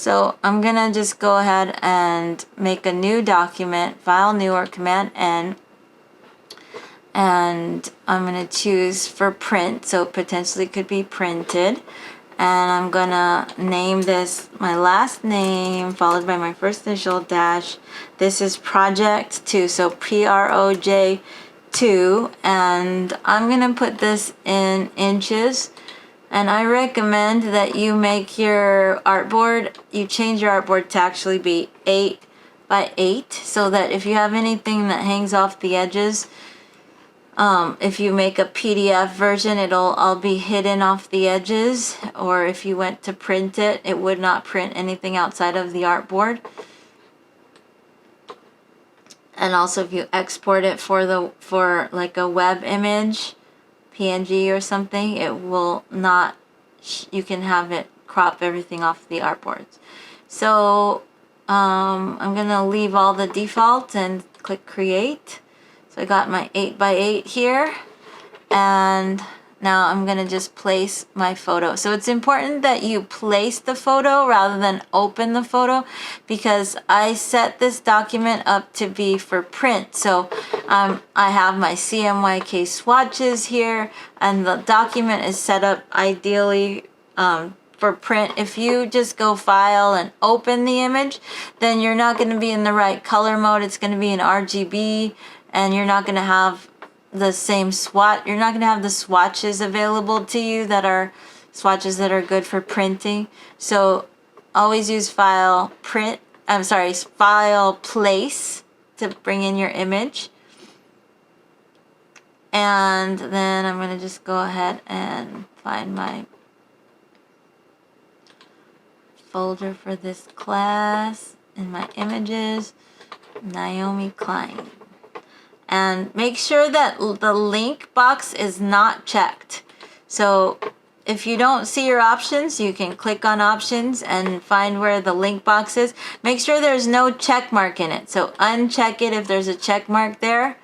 So I'm gonna just go ahead and make a new document, File New or Command N, and I'm gonna choose for print, so it potentially could be printed. And I'm gonna name this my last name followed by my first initial dash. This is project 2, so PROJ2, and I'm gonna put this in inches. And I recommend that you make your artboard, you change your artboard to actually be 8 by 8, so that if you have anything that hangs off the edges, if you make a PDF version, it'll all be hidden off the edges, or if you went to print it, it would not print anything outside of the artboard. And also if you export it for like a web image, PNG or something, it will not, you can have it crop everything off the artboards. So I'm gonna leave all the default and click create. So I got my 8 by 8 here, and now I'm gonna just place my photo. So it's important that you place the photo rather than open the photo, because I set this document up to be for print. So I have my CMYK swatches here, and the document is set up ideally for print. If you just go file and open the image, then you're not going to be in the right color mode. It's going to be in RGB, and you're not going to have the same you're not going to have the swatches available to you that are swatches that are good for printing. So always use file place to bring in your image. And then I'm going to just go ahead and find my folder for this class in my images, Naomi Klein. And make sure that the link box is not checked. So if you don't see your options, you can click on options and find where the link box is. Make sure there's no check mark in it. So uncheck it if there's a check mark there.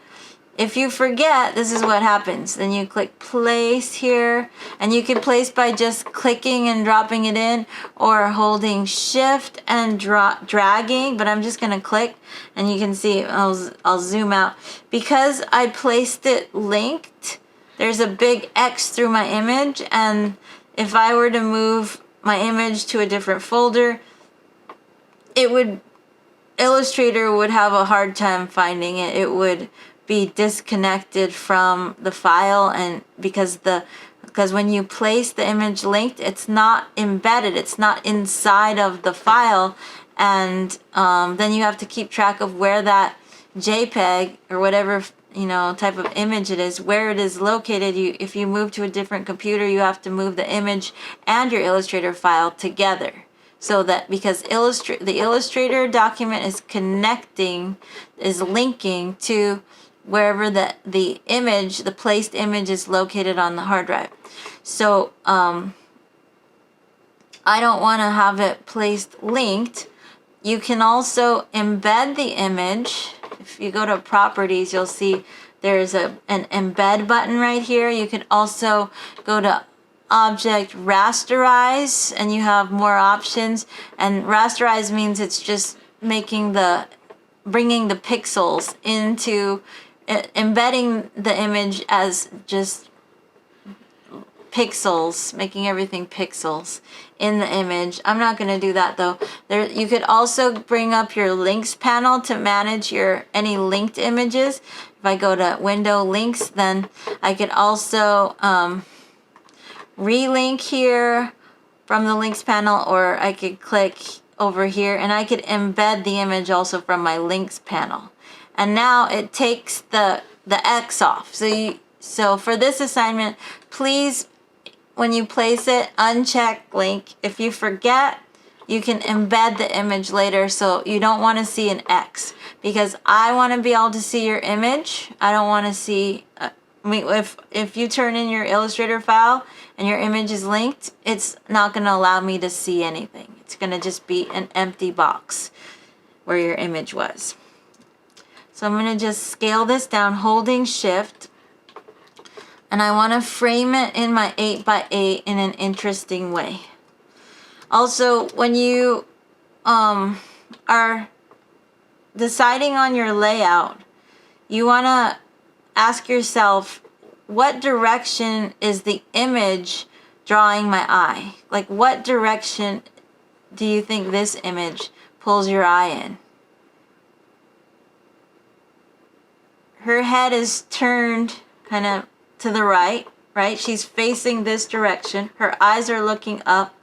If you forget, this is what happens. Then you click place here, and you can place by just clicking and dropping it in, or holding shift and dragging, but I'm just gonna click, and you can see, I'll zoom out. Because I placed it linked, there's a big X through my image, and if I were to move my image to a different folder, Illustrator would have a hard time finding it. It would be disconnected from the file, and because when you place the image linked, it's not embedded, it's not inside of the file, and then you have to keep track of where that JPEG or whatever type of image it is, where it is located. If you move to a different computer, you have to move the image and your Illustrator file together. So that because the Illustrator document is linking to wherever the placed image is located on the hard drive. So I don't want to have it placed linked. You can also embed the image. If you go to properties, you'll see there's an embed button right here. You can also go to object rasterize, and you have more options. And rasterize means it's just bringing the pixels into embedding the image as just pixels, making everything pixels in the image. I'm not going to do that though. You could also bring up your links panel to manage any linked images. If I go to window links, then I could also relink here from the links panel, or I could click over here and I could embed the image also from my links panel. And now it takes the X off. So for this assignment, please, when you place it, uncheck link. If you forget, you can embed the image later, so you don't want to see an X, because I want to be able to see your image. I don't want to see, if you turn in your Illustrator file and your image is linked, it's not going to allow me to see anything. It's going to just be an empty box where your image was. So I'm going to just scale this down holding shift, and I want to frame it in my 8 by 8 in an interesting way. Also, when you are deciding on your layout, you want to ask yourself, what direction is the image drawing my eye? Like, what direction do you think this image pulls your eye in? Her head is turned kind of to the right, right? She's facing this direction. Her eyes are looking up.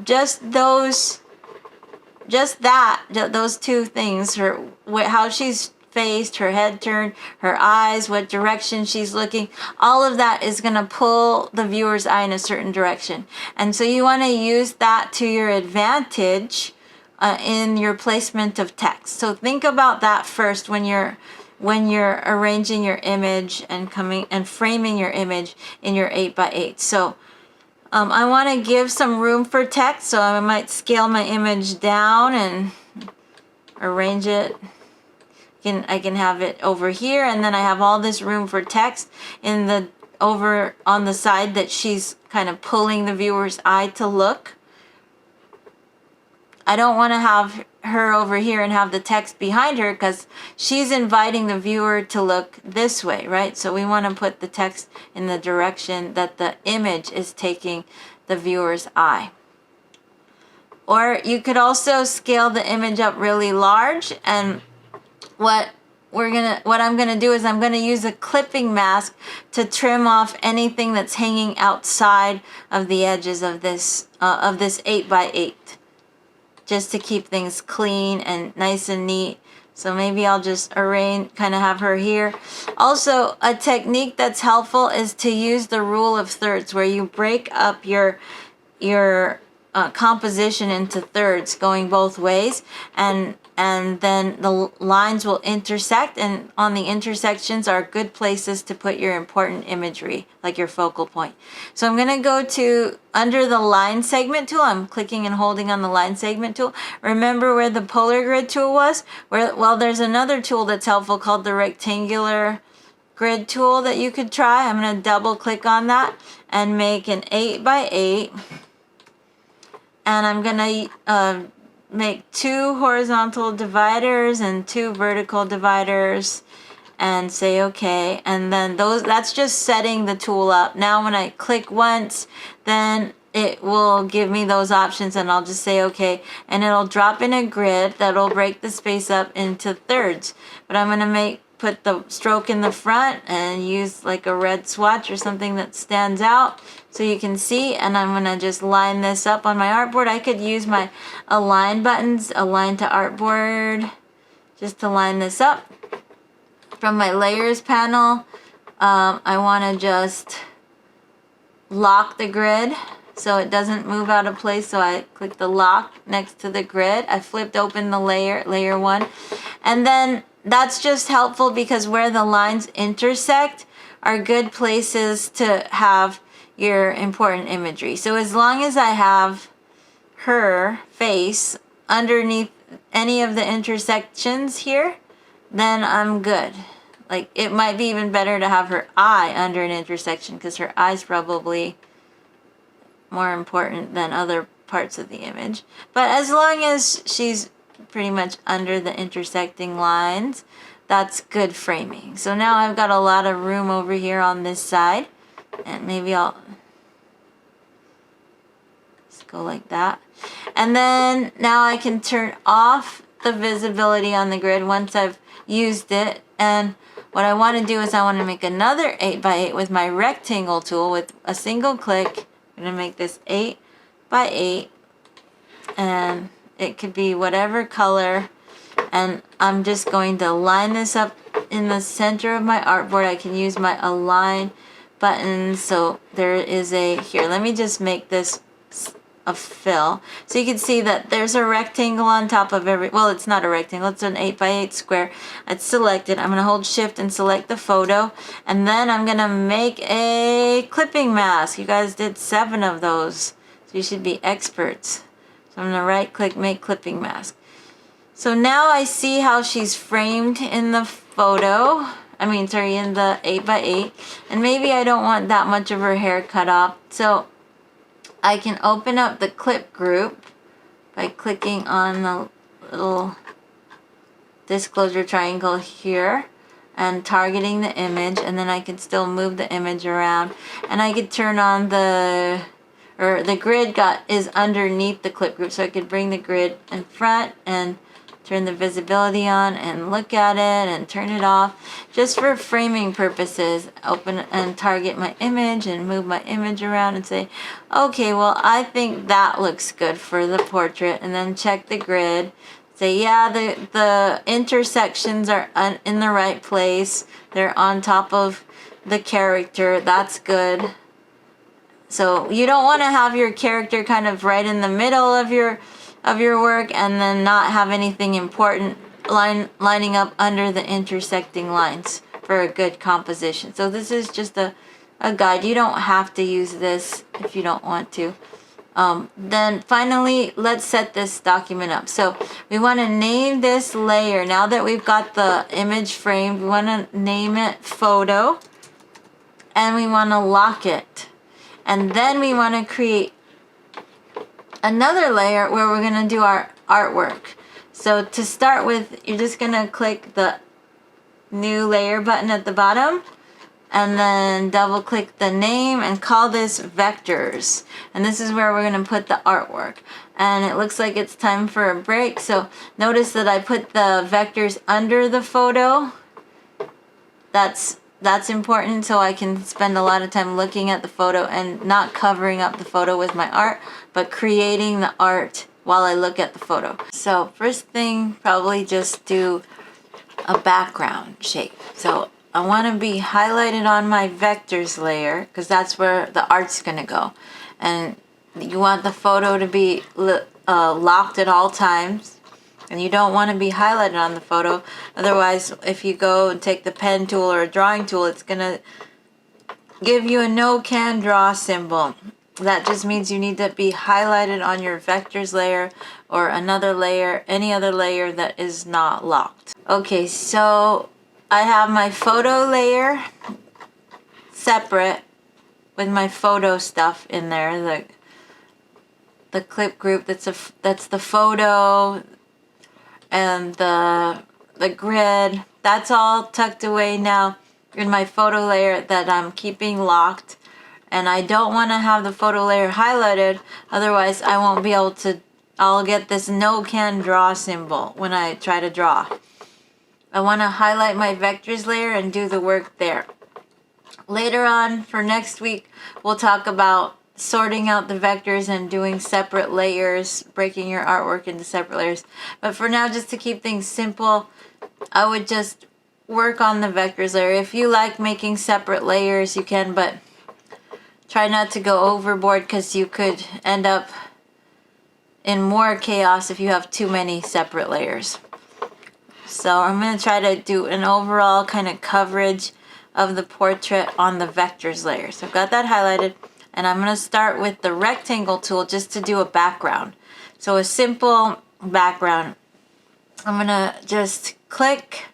Just those two things, how she's faced, her head turned, her eyes, what direction she's looking, all of that is going to pull the viewer's eye in a certain direction. And so you want to use that to your advantage in your placement of text. So think about that first when you're arranging your image and framing your image in your 8x8. So I want to give some room for text, so I might scale my image down and arrange it. I can have it over here, and then I have all this room for text over on the side that she's kind of pulling the viewer's eye to look. I don't want to have her over here and have the text behind her, because she's inviting the viewer to look this way, right? So we want to put the text in the direction that the image is taking the viewer's eye. Or you could also scale the image up really large, and what I'm gonna do is I'm gonna use a clipping mask to trim off anything that's hanging outside of the edges of this 8x8, just to keep things clean and nice and neat. So maybe I'll just kind of have her here. Also, a technique that's helpful is to use the rule of thirds, where you break up your composition into thirds going both ways, and then the lines will intersect, and on the intersections are good places to put your important imagery, like your focal point. So I'm going to go to under the line segment tool. I'm clicking and holding on the line segment tool. Remember where the polar grid tool was? Well, there's another tool that's helpful called the rectangular grid tool that you could try. I'm going to double click on that and make an 8x8. And I'm going to make 2 horizontal dividers and 2 vertical dividers and say okay. And then that's just setting the tool up. Now when I click once, then it will give me those options, and I'll just say okay. And it'll drop in a grid that'll break the space up into thirds. But I'm going to put the stroke in the front and use like a red swatch or something that stands out so you can see. And I'm going to just line this up on my artboard. I could use my align buttons, align to artboard, just to line this up. From my layers panel, I want to just lock the grid so it doesn't move out of place. So I click the lock next to the grid. I flipped open the layer 1, and then that's just helpful because where the lines intersect are good places to have your important imagery. So as long as I have her face underneath any of the intersections here, then I'm good. Like, it might be even better to have her eye under an intersection, because her eye's probably more important than other parts of the image. But as long as she's pretty much under the intersecting lines, that's good framing. So now I've got a lot of room over here on this side, and maybe I'll just go like that. And then now I can turn off the visibility on the grid once I've used it. And what I want to do is I want to make another 8x8 with my rectangle tool with a single click. I'm going to make this 8x8, and it could be whatever color, and I'm just going to line this up in the center of my artboard. I can use my align button. So there is here, let me just make this a fill. So you can see that there's a rectangle on top of well, it's not a rectangle, it's an 8x8 square. It's selected. I'm going to hold shift and select the photo, and then I'm going to make a clipping mask. You guys did 7 of those, so you should be experts. So I'm going to right click, make clipping mask. So now I see how she's framed in the photo. In the 8x8. And maybe I don't want that much of her hair cut off. So I can open up the clip group by clicking on the little disclosure triangle here and targeting the image, and then I can still move the image around, and I could turn on the grid is underneath the clip group, so I could bring the grid in front and turn the visibility on and look at it and turn it off just for framing purposes. Open and target my image and move my image around and say, okay, well, I think that looks good for the portrait, and then check the grid. Say, yeah, the intersections are in the right place. They're on top of the character. That's good. So you don't want to have your character kind of right in the middle of your work and then not have anything important lining up under the intersecting lines for a good composition. So this is just a guide. You don't have to use this if you don't want to. Then finally, let's set this document up. So we want to name this layer. Now that we've got the image framed, we want to name it photo, and we want to lock it. And then we want to create another layer where we're going to do our artwork. So to start with, you're just going to click the new layer button at the bottom, and then double click the name and call this vectors. And this is where we're going to put the artwork. And it looks like it's time for a break. So notice that I put the vectors under the photo. That's important, so I can spend a lot of time looking at the photo and not covering up the photo with my art, but creating the art while I look at the photo. So first thing, probably just do a background shape. So I want to be highlighted on my vectors layer because that's where the art's going to go. And you want the photo to be locked at all times. And you don't want to be highlighted on the photo. Otherwise, if you go and take the pen tool or a drawing tool, it's going to give you a no can draw symbol. That just means you need to be highlighted on your vectors layer or another layer, any other layer that is not locked. Okay, so I have my photo layer separate with my photo stuff in there. The clip group that's the photo and the grid. That's all tucked away now in my photo layer that I'm keeping locked. And I don't want to have the photo layer highlighted, otherwise I won't be able to, I'll get this no can draw symbol when I try to draw. I want to highlight my vectors layer and do the work there. Later on, for next week, we'll talk about sorting out the vectors and doing separate layers, breaking your artwork into separate layers. But for now, just to keep things simple, I would just work on the vectors layer. If you like making separate layers, you can, but try not to go overboard because you could end up in more chaos if you have too many separate layers. So I'm going to try to do an overall kind of coverage of the portrait on the vectors layer. So I've got that highlighted, and I'm going to start with the rectangle tool just to do a background. So a simple background. I'm going to just click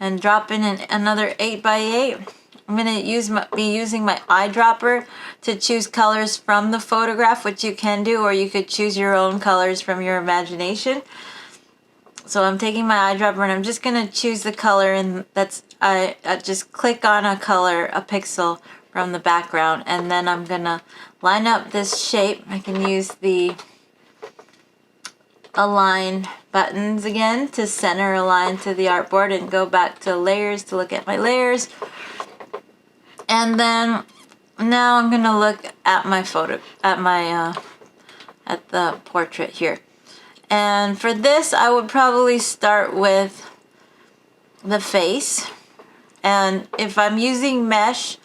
and drop in another 8x8. I'm going to be using my eyedropper to choose colors from the photograph, which you can do, or you could choose your own colors from your imagination. So I'm taking my eyedropper and I'm just going to choose the color, and I just click on a color, a pixel from the background, and then I'm going to line up this shape. I can use the align buttons again to center align to the artboard and go back to layers to look at my layers. And then now I'm going to look at my photo, at the portrait here. And for this, I would probably start with the face. And if I'm using mesh,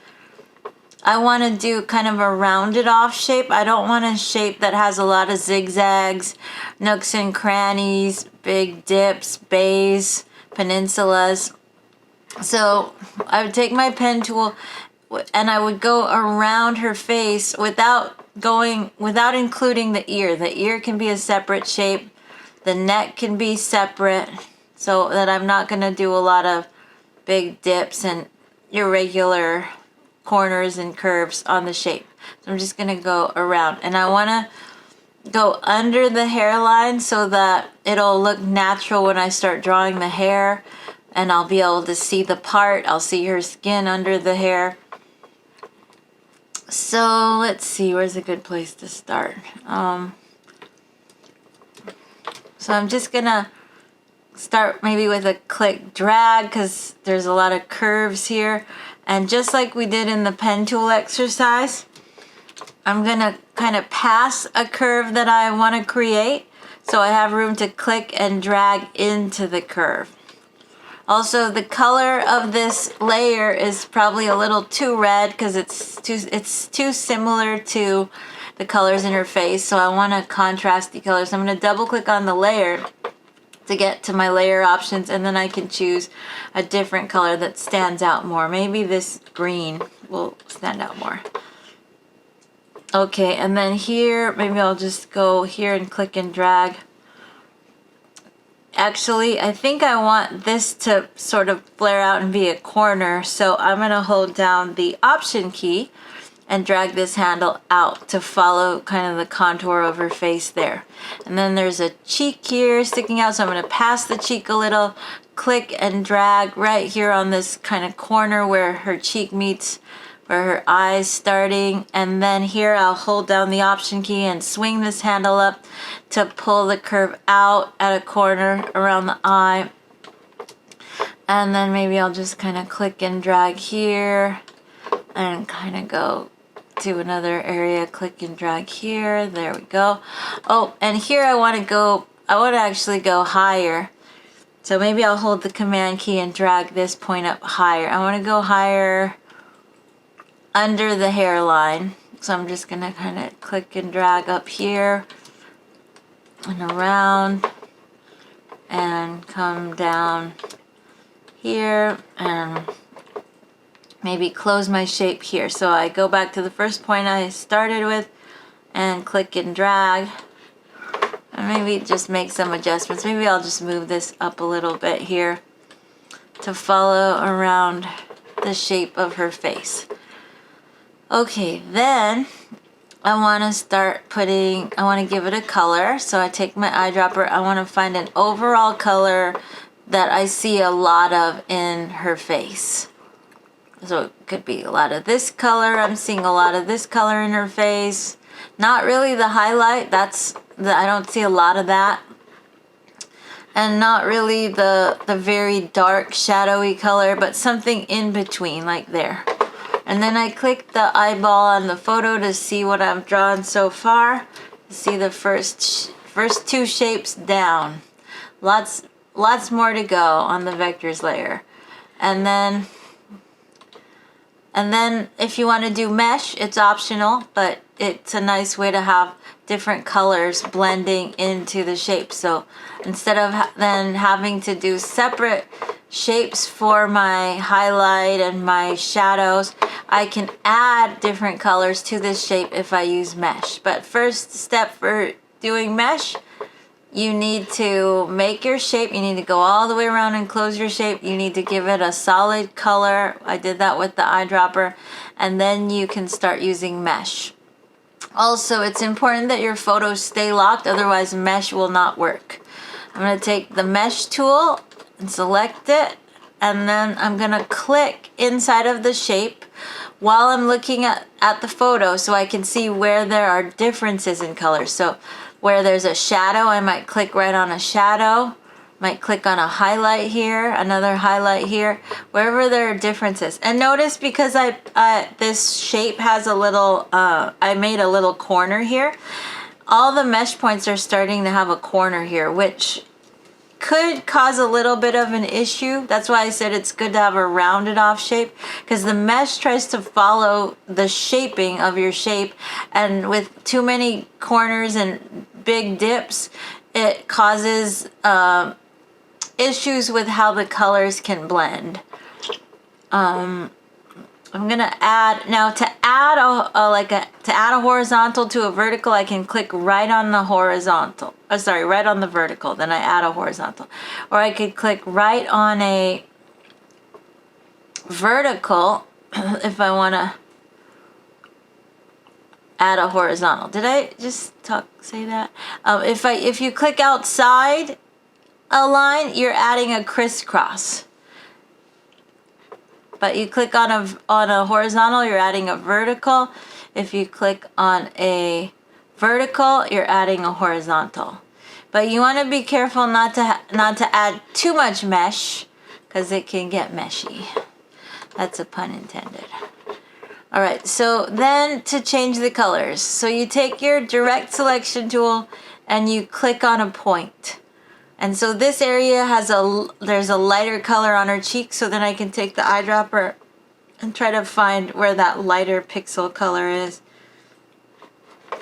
I want to do kind of a rounded off shape. I don't want a shape that has a lot of zigzags, nooks and crannies, big dips, bays, peninsulas. So I would take my pen tool and I would go around her face without including the ear. The ear can be a separate shape. The neck can be separate, so that I'm not going to do a lot of big dips and irregular corners and curves on the shape. So I'm just going to go around, and I want to go under the hairline so that it'll look natural when I start drawing the hair, and I'll be able to see the part. I'll see her skin under the hair. So let's see, where's a good place to start? So I'm just gonna start maybe with a click drag because there's a lot of curves here. And just like we did in the pen tool exercise, I'm gonna kind of pass a curve that I want to create so I have room to click and drag into the curve. Also, the color of this layer is probably a little too red because it's too similar to the colors in her face, so I want to contrast the colors. So I'm going to double click on the layer to get to my layer options, and then I can choose a different color that stands out more. Maybe this green will stand out more. Okay, and then here, maybe I'll just go here and click and drag. Actually, I think I want this to sort of flare out and be a corner, so I'm going to hold down the Option key and drag this handle out to follow kind of the contour of her face there. And then there's a cheek here sticking out, so I'm going to pass the cheek a little, click and drag right here on this kind of corner where her cheek meets where her eye's starting, and then here I'll hold down the Option key and swing this handle up to pull the curve out at a corner around the eye. And then maybe I'll just kind of click and drag here and kind of go to another area, click and drag here. There we go. Oh, and here I want to actually go higher. So maybe I'll hold the Command key and drag this point up higher. I want to go higher under the hairline, so I'm just gonna kind of click and drag up here and around and come down here and maybe close my shape here. So I go back to the first point I started with and click and drag, and maybe just make some adjustments. Maybe I'll just move this up a little bit here to follow around the shape of her face. Okay, then I want to give it a color. So I take my eyedropper. I want to find an overall color that I see a lot of in her face. So it could be a lot of this color. I'm seeing a lot of this color in her face. Not really the highlight. I don't see a lot of that. And not really the very dark shadowy color, but something in between, like there. And then I click the eyeball on the photo to see what I've drawn so far. See the first two shapes down. Lots more to go on the vectors layer. And then if you want to do mesh, it's optional, but it's a nice way to have different colors blending into the shape. So instead of then having to do separate shapes for my highlight and my shadows, I can add different colors to this shape if I use mesh. But first step for doing mesh, you need to make your shape. You need to go all the way around and close your shape. You need to give it a solid color. I did that with the eyedropper. And then you can start using mesh. Also, it's important that your photos stay locked, otherwise mesh will not work. I'm going to take the mesh tool and select it, and then I'm going to click inside of the shape while I'm looking at the photo so I can see where there are differences in colors. So where there's a shadow, I might click right on a shadow, might click on a highlight here, another highlight here, wherever there are differences. And notice, because this shape has a little, I made a little corner here, all the mesh points are starting to have a corner here, which could cause a little bit of an issue. That's why I said it's good to have a rounded off shape, because the mesh tries to follow the shaping of your shape, and with too many corners and big dips, it causes issues with how the colors can blend. I'm gonna add now, to add a horizontal to a vertical, I can click right on the horizontal. Right on the vertical. Then I add a horizontal, or I could click right on a vertical if I want to add a horizontal. Did I just say that? If you click outside a line, you're adding a crisscross. But you click on a horizontal, you're adding a vertical. If you click on a vertical, you're adding a horizontal. But you want to be careful not to add too much mesh, because it can get meshy. That's a pun intended. All right, so then to change the colors. So you take your direct selection tool and you click on a point. And so this area there's a lighter color on her cheek, so then I can take the eyedropper and try to find where that lighter pixel color is.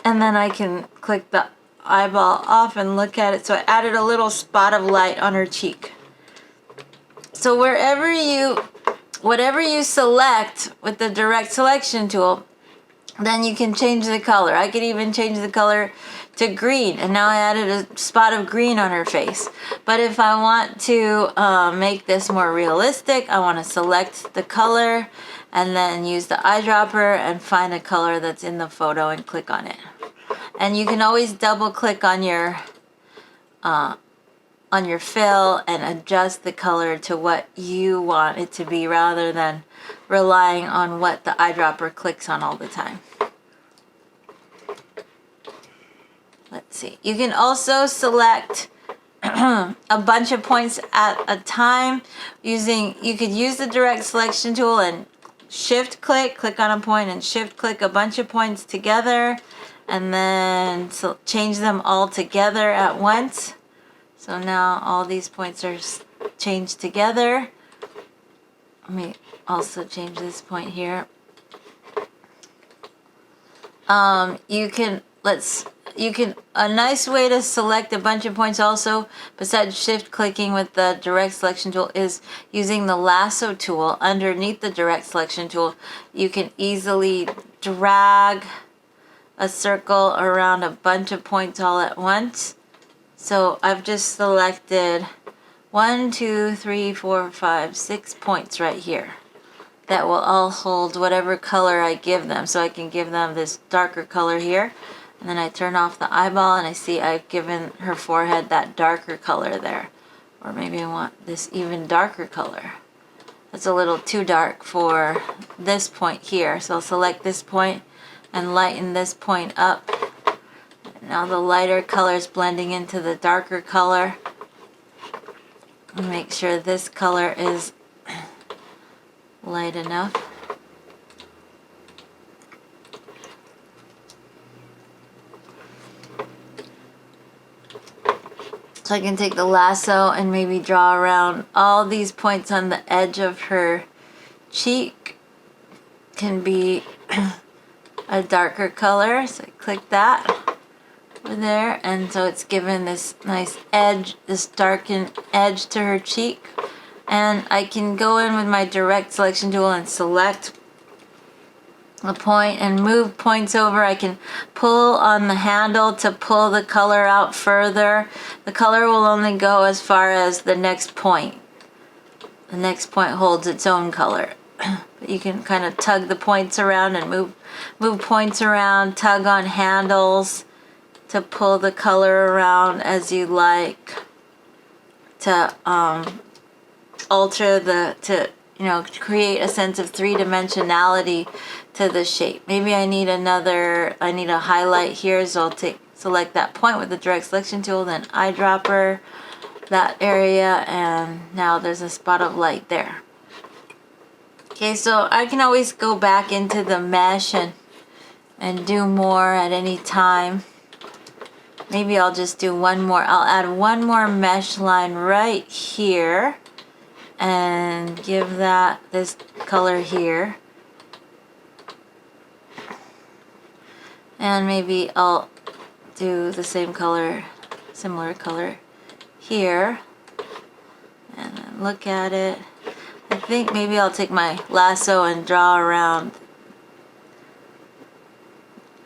And then I can click the eyeball off and look at it. So I added a little spot of light on her cheek. So whatever you select with the direct selection tool, then you can change the color. I could even change the color to green, and now I added a spot of green on her face. But if I want to make this more realistic, I want to select the color and then use the eyedropper and find a color that's in the photo and click on it. And you can always double click on your fill and adjust the color to what you want it to be, rather than relying on what the eyedropper clicks on all the time. Let's see. You can also select a bunch of points at a time you could use the direct selection tool and shift click on a point and shift click a bunch of points together, and then change them all together at once. So now all these points are changed together. Let me also change this point here. A nice way to select a bunch of points also, besides shift clicking with the direct selection tool, is using the lasso tool underneath the direct selection tool. You can easily drag a circle around a bunch of points all at once. So I've just selected 1, 2, 3, 4, 5, 6 points right here that will all hold whatever color I give them. So I can give them this darker color here, and then I turn off the eyeball and I see I've given her forehead that darker color there. Or maybe I want this even darker color. That's a little too dark for this point here. So I'll select this point and lighten this point up. Now the lighter color is blending into the darker color. Make sure this color is light enough. So I can take the lasso and maybe draw around all these points on the edge of her cheek. Can be a darker color. So I click that over there, and so it's given this nice edge, this darkened edge to her cheek. And I can go in with my direct selection tool and select a point and move points over. I can pull on the handle to pull the color out further. The color will only go as far as the next point. The next point holds its own color. But you can kind of tug the points around and move points around, tug on handles to pull the color around as you like, to alter to create a sense of three-dimensionality to the shape. Maybe I need a highlight here, so I'll select that point with the direct selection tool, then eyedropper that area, and now there's a spot of light there. Okay, so I can always go back into the mesh and do more at any time. Maybe I'll just do one more. I'll add one more mesh line right here and give that this color here. And maybe I'll do the same color, similar color here. And then look at it. I think maybe I'll take my lasso and draw around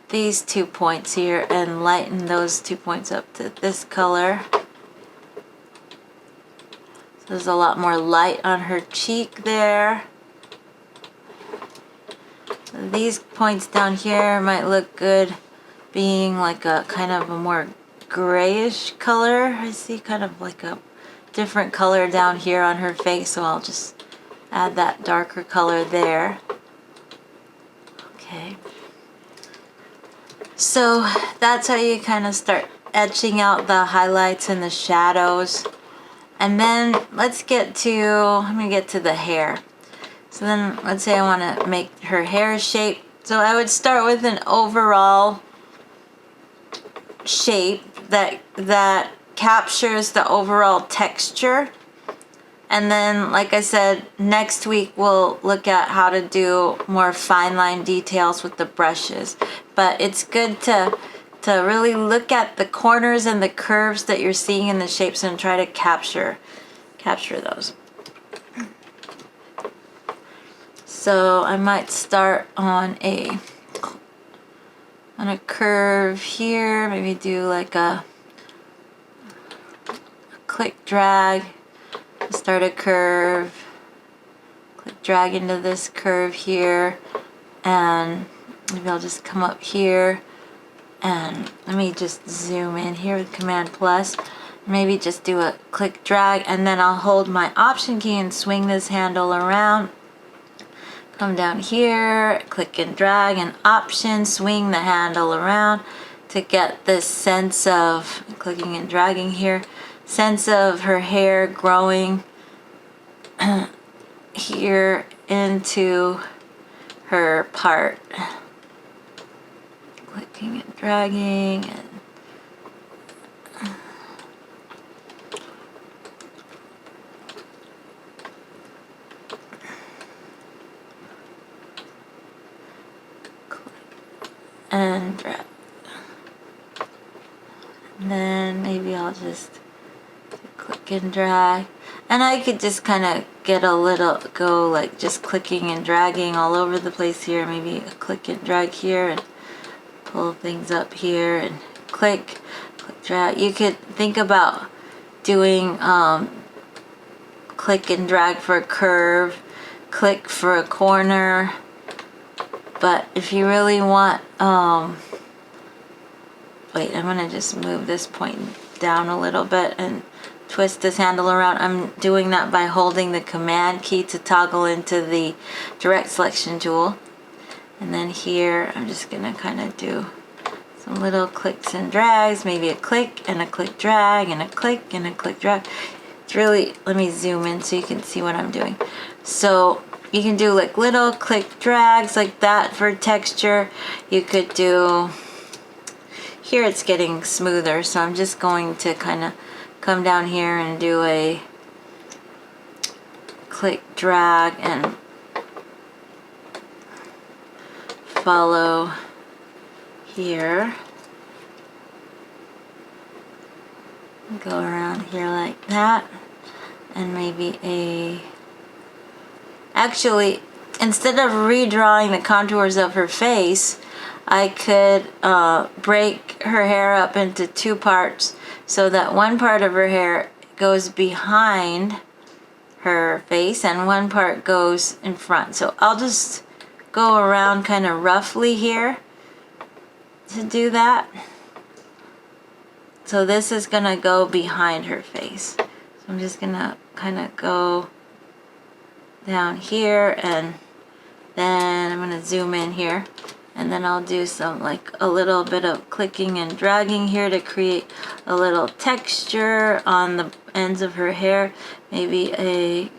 these 2 points here and lighten those 2 points up to this color. So there's a lot more light on her cheek there. these points down here might look good being like a kind of a more grayish color. I see kind of like a different color down here on her face, so I'll just add that darker color there. Okay. So that's how you kind of start etching out the highlights and the shadows. And then let's get to, I'm going to get to the hair. So then let's say I want to make her hair shape. So I would start with an overall shape that captures the overall texture. And then, like I said, next week we'll look at how to do more fine line details with the brushes. But it's good to really look at the corners and the curves that you're seeing in the shapes and try to capture those. So I might start on a curve here, maybe do like a click drag, start a curve, click drag into this curve here, and maybe I'll just come up here and let me just zoom in here with Command plus, maybe just do a click drag, and then I'll hold my Option key and swing this handle around. Come down here, click and drag, and Option, swing the handle around to get this sense of, clicking and dragging here, sense of her hair growing here into her part. Clicking and dragging and drag. And then maybe I'll just click and drag. And I could just kind of get a little, go like just clicking and dragging all over the place here. Maybe a click and drag here and pull things up here and click, drag. You could think about doing click and drag for a curve, click for a corner. But if you really want, wait, I'm going to just move this point down a little bit and twist this handle around. I'm doing that by holding the Command key to toggle into the direct selection tool. And then here, I'm just going to kind of do some little clicks and drags, maybe a click and a click drag and a click and a click drag. It's really, let me zoom in so you can see what I'm doing. So you can do like little click drags like that for texture. You could do, here it's getting smoother, so I'm just going to kind of come down here and do a click drag and follow here. Go around here like that, and maybe a, actually, instead of redrawing the contours of her face, I could break her hair up into two parts so that one part of her hair goes behind her face and one part goes in front. So I'll just go around kind of roughly here to do that. So this is going to go behind her face. So I'm just going to kind of go down here, and then I'm going to zoom in here, and then I'll do some like a little bit of clicking and dragging here to create a little texture on the ends of her hair. Maybe a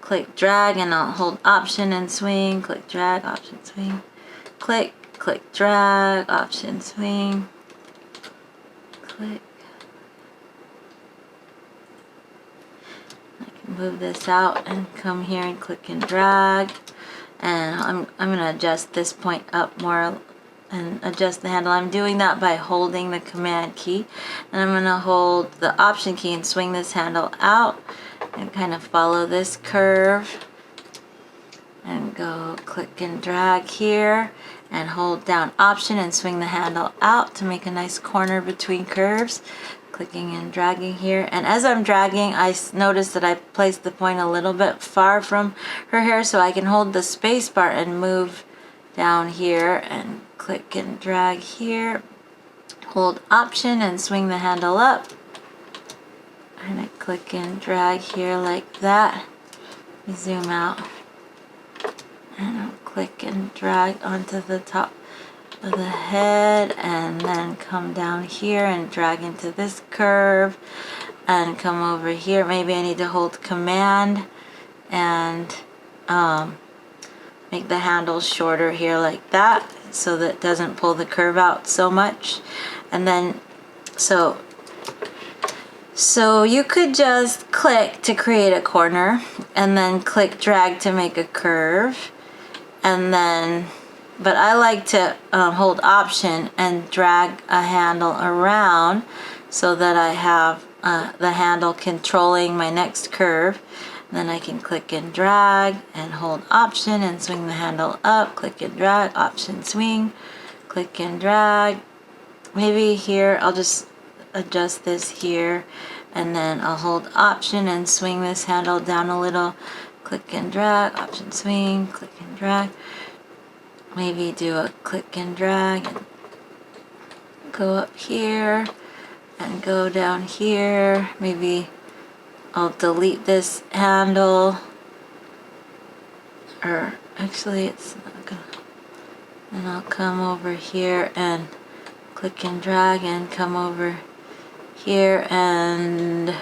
click drag, and I'll hold Option and swing, click drag, Option, swing, click, click drag, Option, swing, click. Move this out and come here and click and drag, and I'm going to adjust this point up more and adjust the handle. I'm doing that by holding the Command key, and I'm going to hold the Option key and swing this handle out and kind of follow this curve and go click and drag here and hold down Option and swing the handle out to make a nice corner between curves. Clicking and dragging here, and as I'm dragging, I notice that I placed the point a little bit far from her hair, so I can hold the space bar and move down here and click and drag here. Hold Option and swing the handle up. And I click and drag here like that. Zoom out. And I'll click and drag onto the top of the head and then come down here and drag into this curve and come over here. Maybe I need to hold Command and make the handle shorter here like that so that it doesn't pull the curve out so much. And then so you could just click to create a corner and then click drag to make a curve, and then but I like to hold Option and drag a handle around so that I have the handle controlling my next curve. Then I can click and drag and hold Option and swing the handle up, click and drag, Option, swing, click and drag. Maybe here I'll just adjust this here, and then I'll hold Option and swing this handle down a little, click and drag, Option, swing, click and drag. Maybe do a click and drag and go up here and go down here. Maybe I'll delete this handle, or actually it's not gonna. And I'll come over here and click and drag and come over here and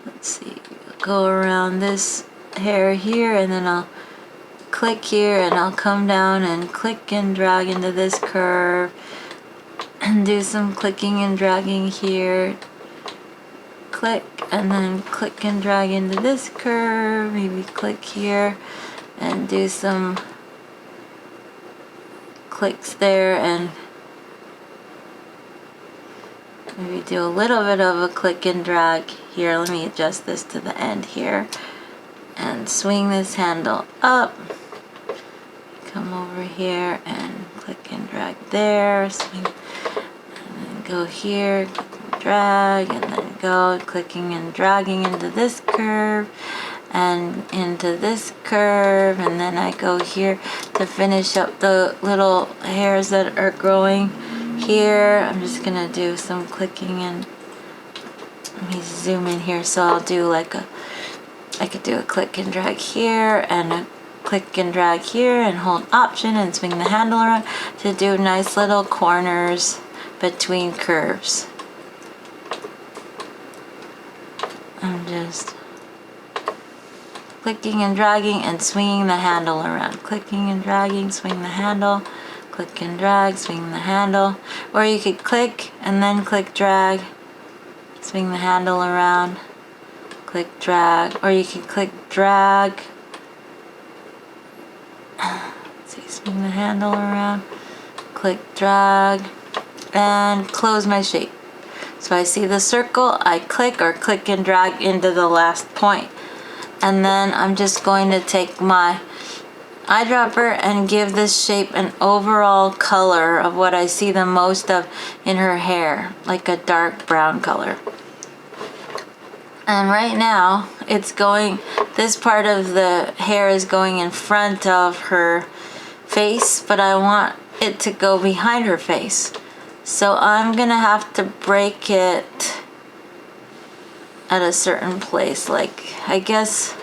let's see, go around this hair here, and then I'll click here and I'll come down and click and drag into this curve and do some clicking and dragging here. Click and then click and drag into this curve. Maybe click here and do some clicks there, and maybe do a little bit of a click and drag here. Let me adjust this to the end here and swing this handle up. Come over here and click and drag there, swing, and then go here, click and drag, and then go clicking and dragging into this curve and into this curve, and then I go here to finish up the little hairs that are growing here. I'm just gonna do some clicking, and let me zoom in here. So I'll do like I could do a click and drag here and a click and drag here and hold Option and swing the handle around to do nice little corners between curves. I'm just clicking and dragging and swinging the handle around. Clicking and dragging, swing the handle, click and drag, swing the handle. Or you could click and then click drag, swing the handle around, click drag. Or you could click drag, let's see, swing the handle around, click drag, and close my shape. So I see the circle, I click or click and drag into the last point. And then I'm just going to take my eyedropper and give this shape an overall color of what I see the most of in her hair, like a dark brown color. And right now it's going, this part of the hair is going in front of her face, but I want it to go behind her face. So I'm gonna have to break it at a certain place. Like, I guess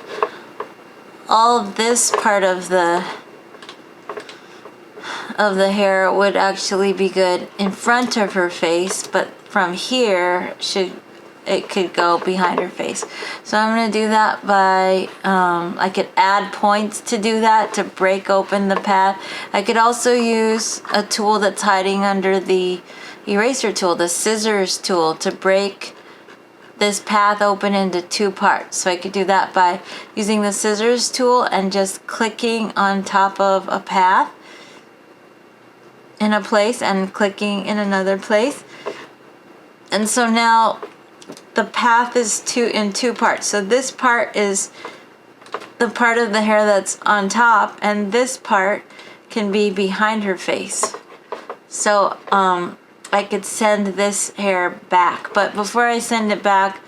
all of this part of the hair would actually be good in front of her face, but from here it could go behind her face. So I'm going to do that by I could add points to do that, to break open the path. I could also use a tool that's hiding under the eraser tool, the scissors tool, to break this path open into two parts. So I could do that by using the scissors tool and just clicking on top of a path in a place and clicking in another place. And so now the path is in two parts. So this part is the part of the hair that's on top, and this part can be behind her face. So I could send this hair back, but before I send it back,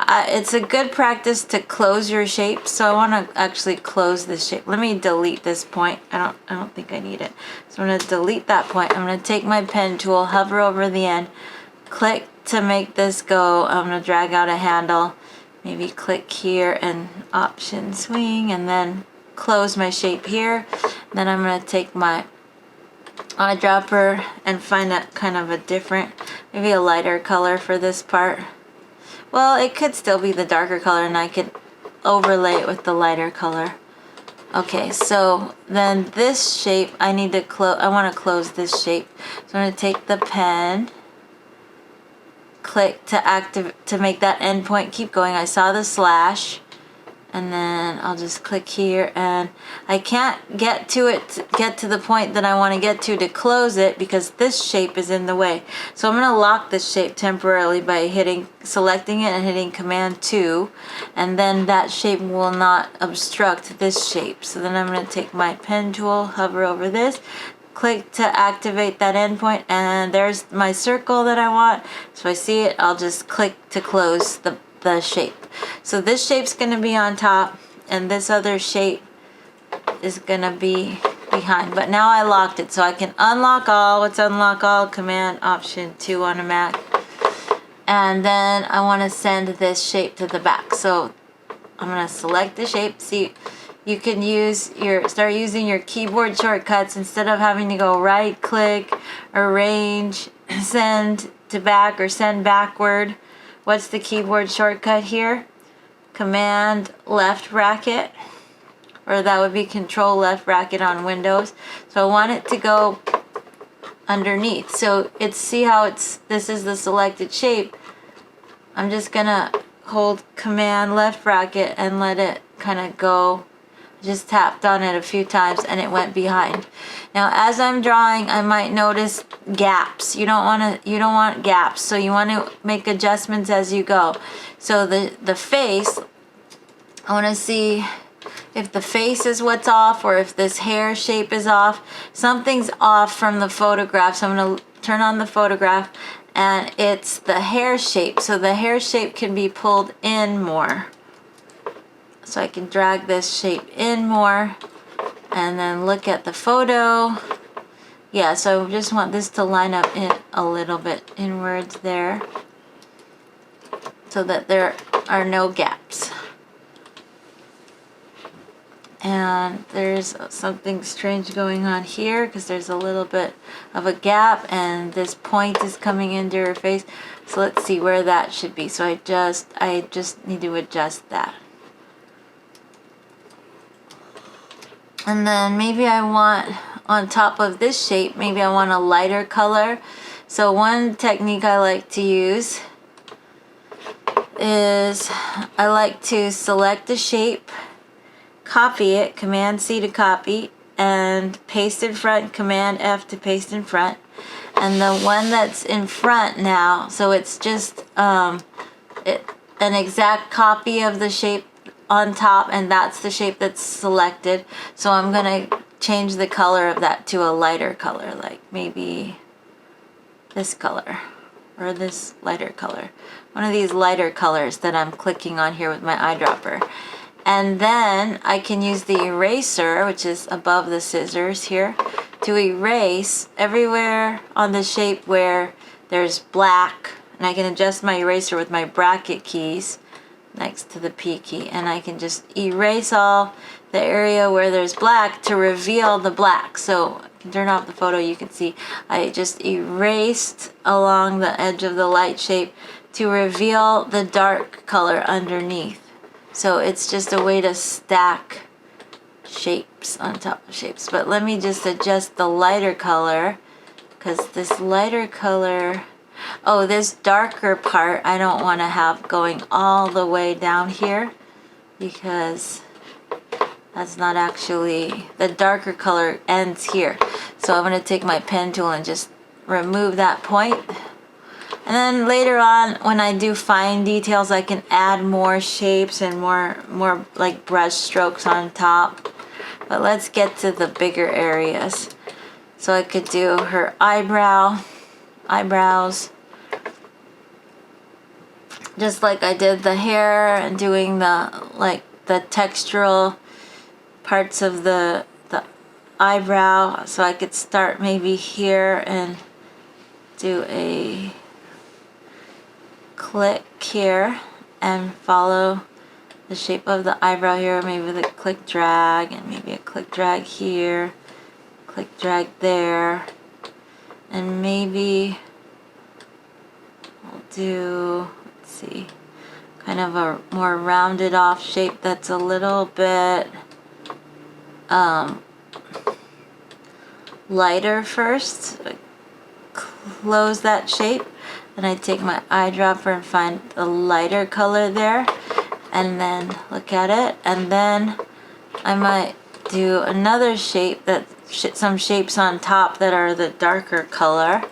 it's a good practice to close your shape. So I want to actually close this shape. Let me delete this point. I don't think I need it. So I'm going to delete that point. I'm going to take my pen tool, hover over the end, click to make this go. I'm going to drag out a handle, maybe click here and option swing, and then close my shape here. Then I'm going to take my eyedropper and find a kind of a different, maybe a lighter color for this part. Well, it could still be the darker color and I could overlay it with the lighter color. Okay, so then this shape, I need to close, I want to close this shape. So I'm going to take the pen, click to make that endpoint keep going. I saw the slash, and then I'll just click here, and I can't get to it, get to the point that I want to get to close it because this shape is in the way. So I'm going to lock this shape temporarily by selecting it and hitting Command 2, and then that shape will not obstruct this shape. So then I'm going to take my pen tool, hover over this, click to activate that endpoint, and there's my circle that I want. So I see it, I'll just click to close the shape. So this shape's going to be on top and this other shape is going to be behind. But now I locked it, so I can unlock all. What's unlock all? Command Option 2 on a Mac. And then I want to send this shape to the back. So I'm going to select the shape. See, you can start using your keyboard shortcuts instead of having to go right click, arrange, send to back, or send backward. What's the keyboard shortcut here? Command left bracket, or that would be Control left bracket on Windows. So I want it to go underneath. So see how this is the selected shape. I'm just gonna hold Command left bracket and let it kind of go. Just tapped on it a few times and it went behind. Now as I'm drawing, I might notice gaps. You don't want gaps, so you want to make adjustments as you go. So the face, I want to see if the face is what's off, or if this hair shape is off. Something's off from the photograph, so I'm going to turn on the photograph, and it's the hair shape. So the hair shape can be pulled in more. So I can drag this shape in more and then look at the photo. Yeah, so I just want this to line up in a little bit inwards there so that there are no gaps. And there's something strange going on here because there's a little bit of a gap and this point is coming into her face. So let's see where that should be. So I just need to adjust that. And then maybe I want, on top of this shape, maybe I want a lighter color. So one technique I like to use is I like to select a shape, copy it, Command C to copy, and paste in front, Command F to paste in front. And the one that's in front now, so it's just an exact copy of the shape on top, and that's the shape that's selected. So I'm gonna change the color of that to a lighter color, like maybe this color or this lighter color, one of these lighter colors that I'm clicking on here with my eyedropper. And then I can use the eraser, which is above the scissors here, to erase everywhere on the shape where there's black, and I can adjust my eraser with my bracket keys next to the P key, and I can just erase all the area where there's black to reveal the black. So I can turn off the photo, you can see I just erased along the edge of the light shape to reveal the dark color underneath. So it's just a way to stack shapes on top of shapes. But let me just adjust the lighter color, because this lighter color, oh, this darker part I don't want to have going all the way down here, because that's not actually, the darker color ends here. So I'm going to take my pen tool and just remove that point. And then later on, when I do fine details, I can add more shapes and more like brush strokes on top. But let's get to the bigger areas. So I could do her eyebrows. just like I did the hair and doing the textural parts of the eyebrow, so I could start maybe here and do a click here and follow the shape of the eyebrow here, maybe with a click drag, and maybe a click drag here, click drag there, and maybe I'll do, let's see, kind of a more rounded off shape that's a little bit lighter first. Close that shape, and I take my eyedropper and find the lighter color there, and then look at it, and then I might do another shape, some shapes on top that are the darker color.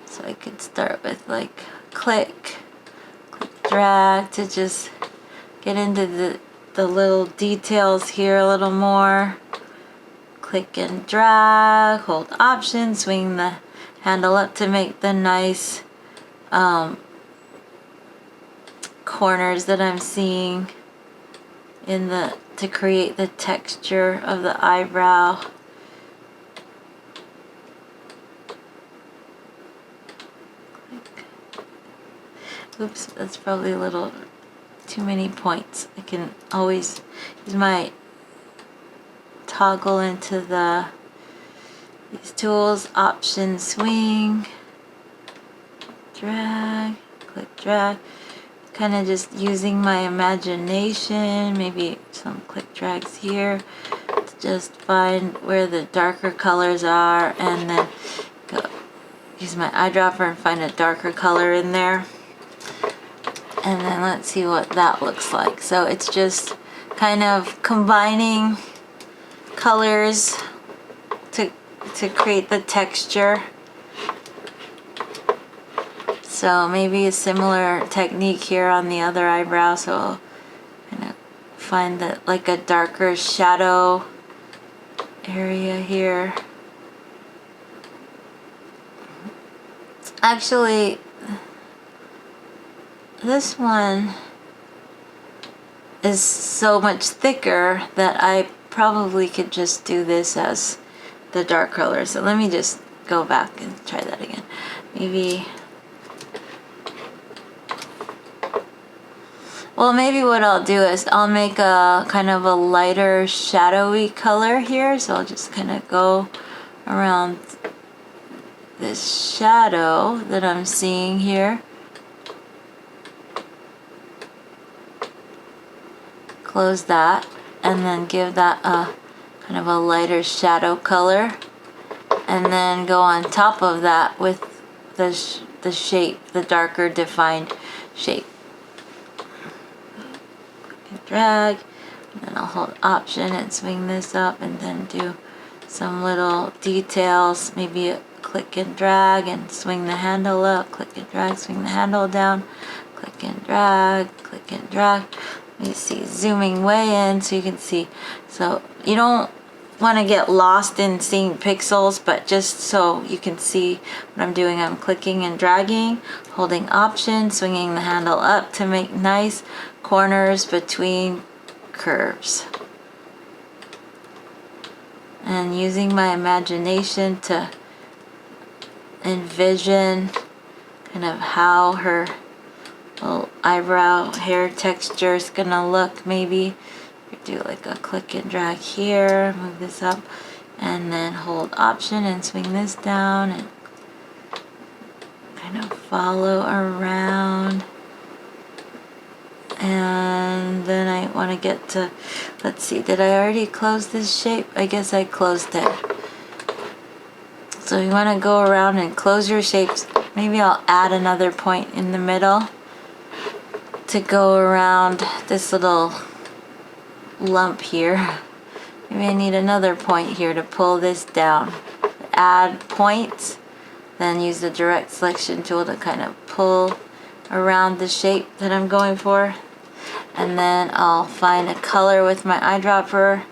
So I could start with like click drag to just get into the little details here a little more. Click and drag, hold option, swing the handle up to make the nice corners that I'm seeing to create the texture of the eyebrow. Oops, that's probably a little too many points. I can always use my toggle into these tools, option, swing, drag, click drag, kind of just using my imagination, maybe some click drags here to just find where the darker colors are, and then use my eyedropper and find a darker color in there. And then let's see what that looks like. So it's just kind of combining colors to create the texture. So maybe a similar technique here on the other eyebrow. So I'll kind of find that like a darker shadow area here. Actually, this one is so much thicker that I probably could just do this as the dark color. So let me just go back and try that again. Maybe what I'll do is I'll make a kind of a lighter shadowy color here. So I'll just kind of go around this shadow that I'm seeing here. Close that, and then give that a kind of a lighter shadow color, and then go on top of that with the shape, the darker defined shape. Drag, and then I'll hold option and swing this up, and then do some little details, maybe a click and drag and swing the handle up, click and drag, swing the handle down, click and drag, click and drag. You see, zooming way in so you can see. So you don't want to get lost in seeing pixels, but just so you can see what I'm doing, I'm clicking and dragging, holding option, swinging the handle up to make nice corners between curves. And using my imagination to envision kind of how her little eyebrow hair texture is gonna look. Maybe do like a click and drag here, move this up, and then hold option and swing this down and kind of follow around. And then I want to get to, let's see, did I already close this shape? I guess I closed it. So you want to go around and close your shapes. Maybe I'll add another point in the middle to go around this little lump here. Maybe I need another point here to pull this down. Add points, then use the direct selection tool to kind of pull around the shape that I'm going for. And then I'll find a color with my eyedropper.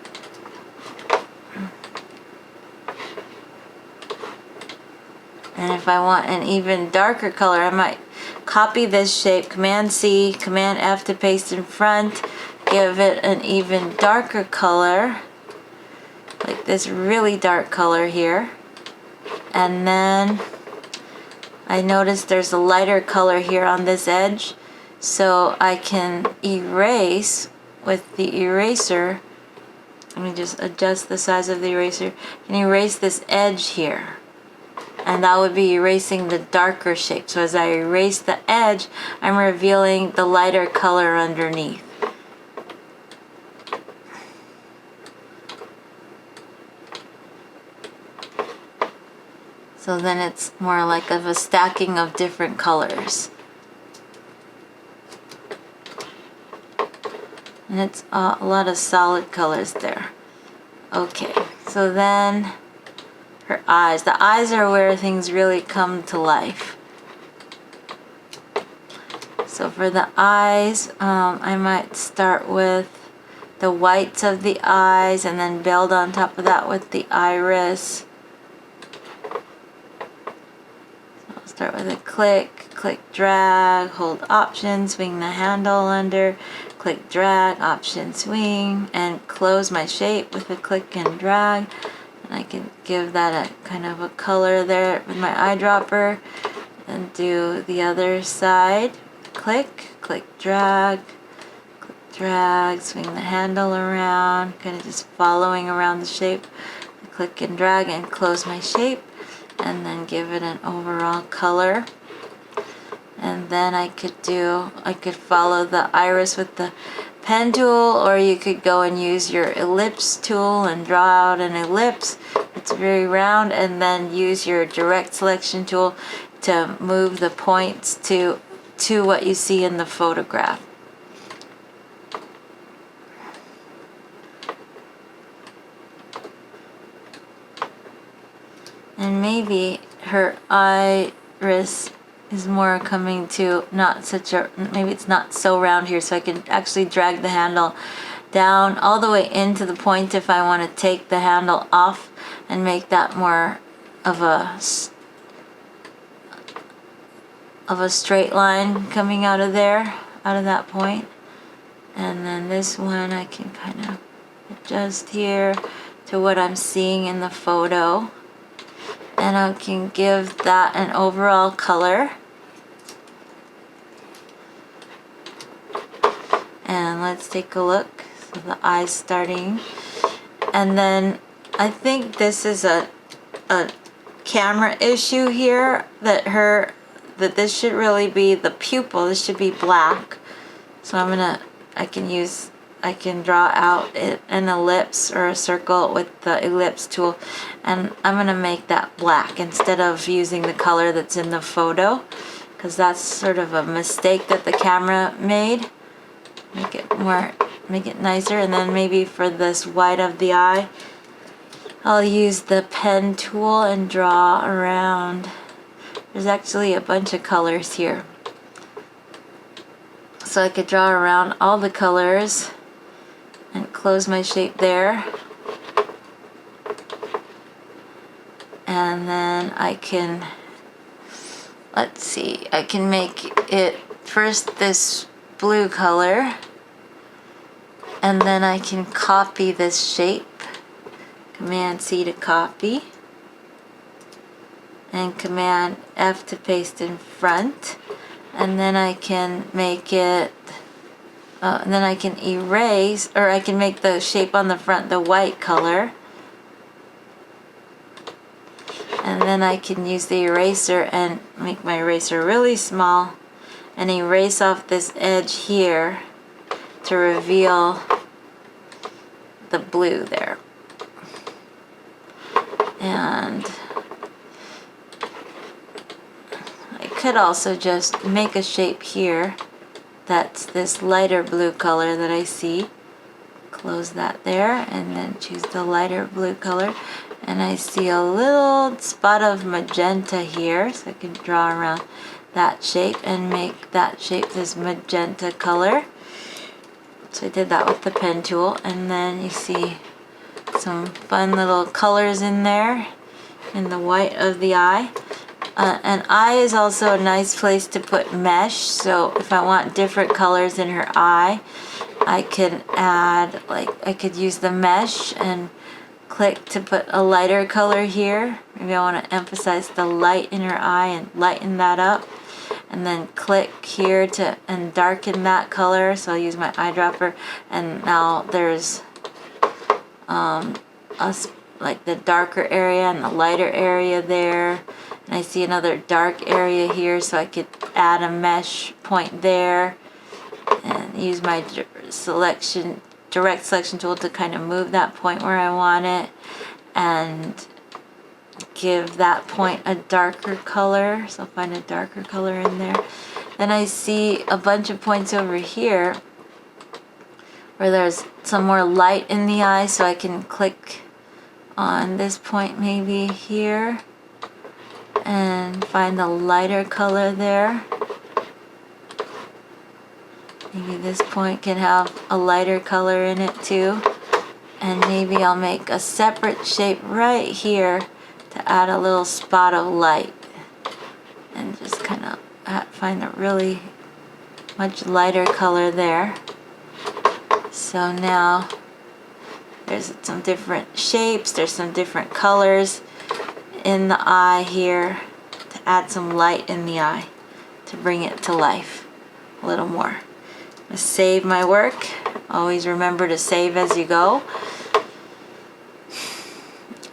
And if I want an even darker color, I might copy this shape, Command C, Command F to paste in front, give it an even darker color, like this really dark color here. And then I noticed there's a lighter color here on this edge, so I can erase with the eraser. Let me just adjust the size of the eraser. I can erase this edge here, and that would be erasing the darker shape. So as I erase the edge, I'm revealing the lighter color underneath. So then it's more like of a stacking of different colors. And it's a lot of solid colors there. Okay, so then her eyes. The eyes are where things really come to life. So for the eyes, I might start with the whites of the eyes and then build on top of that with the iris. Start with a click, drag, hold Option, swing the handle under, click, drag, Option, swing, and close my shape with a click and drag. And I can give that a kind of a color there with my eyedropper. And do the other side. Click, drag, swing the handle around, kind of just following around the shape. Click and drag and close my shape. And then give it an overall color. And then I could follow the iris with the pen tool, or you could go and use your ellipse tool and draw out an ellipse. It's very round, and then use your direct selection tool to move the points to what you see in the photograph. And maybe her iris is more coming to maybe it's not so round here, so I can actually drag the handle down all the way into the point if I want to take the handle off and make that more of a straight line coming out of there, out of that point. And then this one I can kind of adjust here to what I'm seeing in the photo. And I can give that an overall color. And let's take a look. So the eyes starting. And then I think this is a camera issue here, that this should really be the pupil. This should be black. So I can draw out an ellipse or a circle with the ellipse tool, and I'm going to make that black instead of using the color that's in the photo, because that's sort of a mistake that the camera made. Make it nicer. And then maybe for this white of the eye, I'll use the pen tool and draw around. There's actually a bunch of colors here, so I could draw around all the colors and close my shape there. And then I can, let's see, I can make it first this blue color, and then I can copy this shape. Command C to copy, and Command F to paste in front. And then I can make it, and then I can erase, or I can make the shape on the front the white color. And then I can use the eraser and make my eraser really small and erase off this edge here to reveal the blue there. And I could also just make a shape here that's this lighter blue color that I see. Close that there, and then choose the lighter blue color. And I see a little spot of magenta here, so I can draw around that shape and make that shape this magenta color. So I did that with the pen tool, and then you see some fun little colors in there in the white of the eye. An eye is also a nice place to put mesh. So if I want different colors in her eye, I could add, like, I could use the mesh and click to put a lighter color here. Maybe I want to emphasize the light in her eye and lighten that up. And then click here to and darken that color. So I'll use my eyedropper, and now there's like the darker area and the lighter area there. And I see another dark area here, so I could add a mesh point there and use my direct selection tool to kind of move that point where I want it and give that point a darker color. So I'll find a darker color in there. Then I see a bunch of points over here where there's some more light in the eye, so I can click on this point maybe here and find the lighter color there. Maybe this point can have a lighter color in it too. And maybe I'll make a separate shape right here to add a little spot of light. And just kind of find a really much lighter color there. So now there's some different shapes, there's some different colors in the eye here to add some light in the eye to bring it to life a little more. I'm gonna save my work. Always remember to save as you go.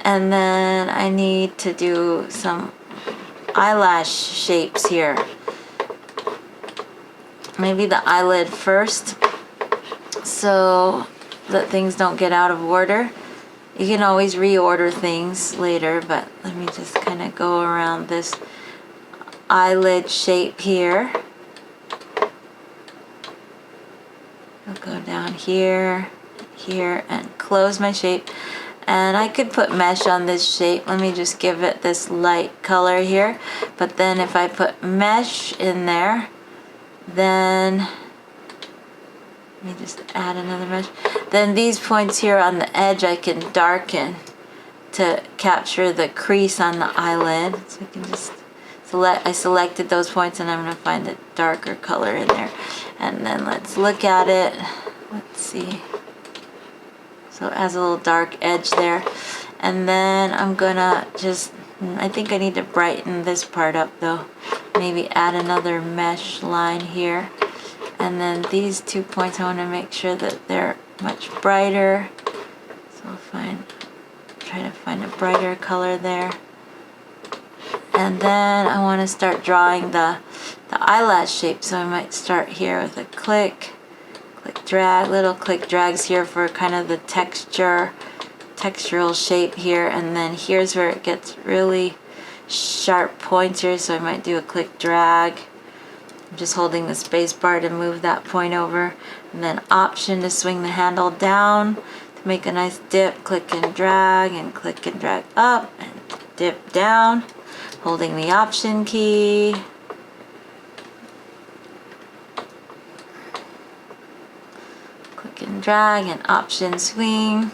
And then I need to do some eyelash shapes here. Maybe the eyelid first, so that things don't get out of order. You can always reorder things later, but let me just kind of go around this eyelid shape here. I'll go down here, here, and close my shape. And I could put mesh on this shape. Let me just give it this light color here. But then if I put mesh in there, then let me just add another mesh. Then these points here on the edge I can darken to capture the crease on the eyelid. So I can just select, I selected those points, and I'm going to find the darker color in there. And then let's look at it. Let's see. So it has a little dark edge there. And then I'm going to just, I think I need to brighten this part up though. Maybe add another mesh line here. And then these 2 points, I want to make sure that they're much brighter. So I'll try to find a brighter color there. And then I want to start drawing the eyelash shape. So I might start here with a click drag, little click drags here for kind of the textural shape here. And then here's where it gets really sharp points here. So I might do a click drag. I'm just holding the space bar to move that point over, and then option to swing the handle down to make a nice dip. Click and drag up and dip down, holding the option key. Click and drag and option swing.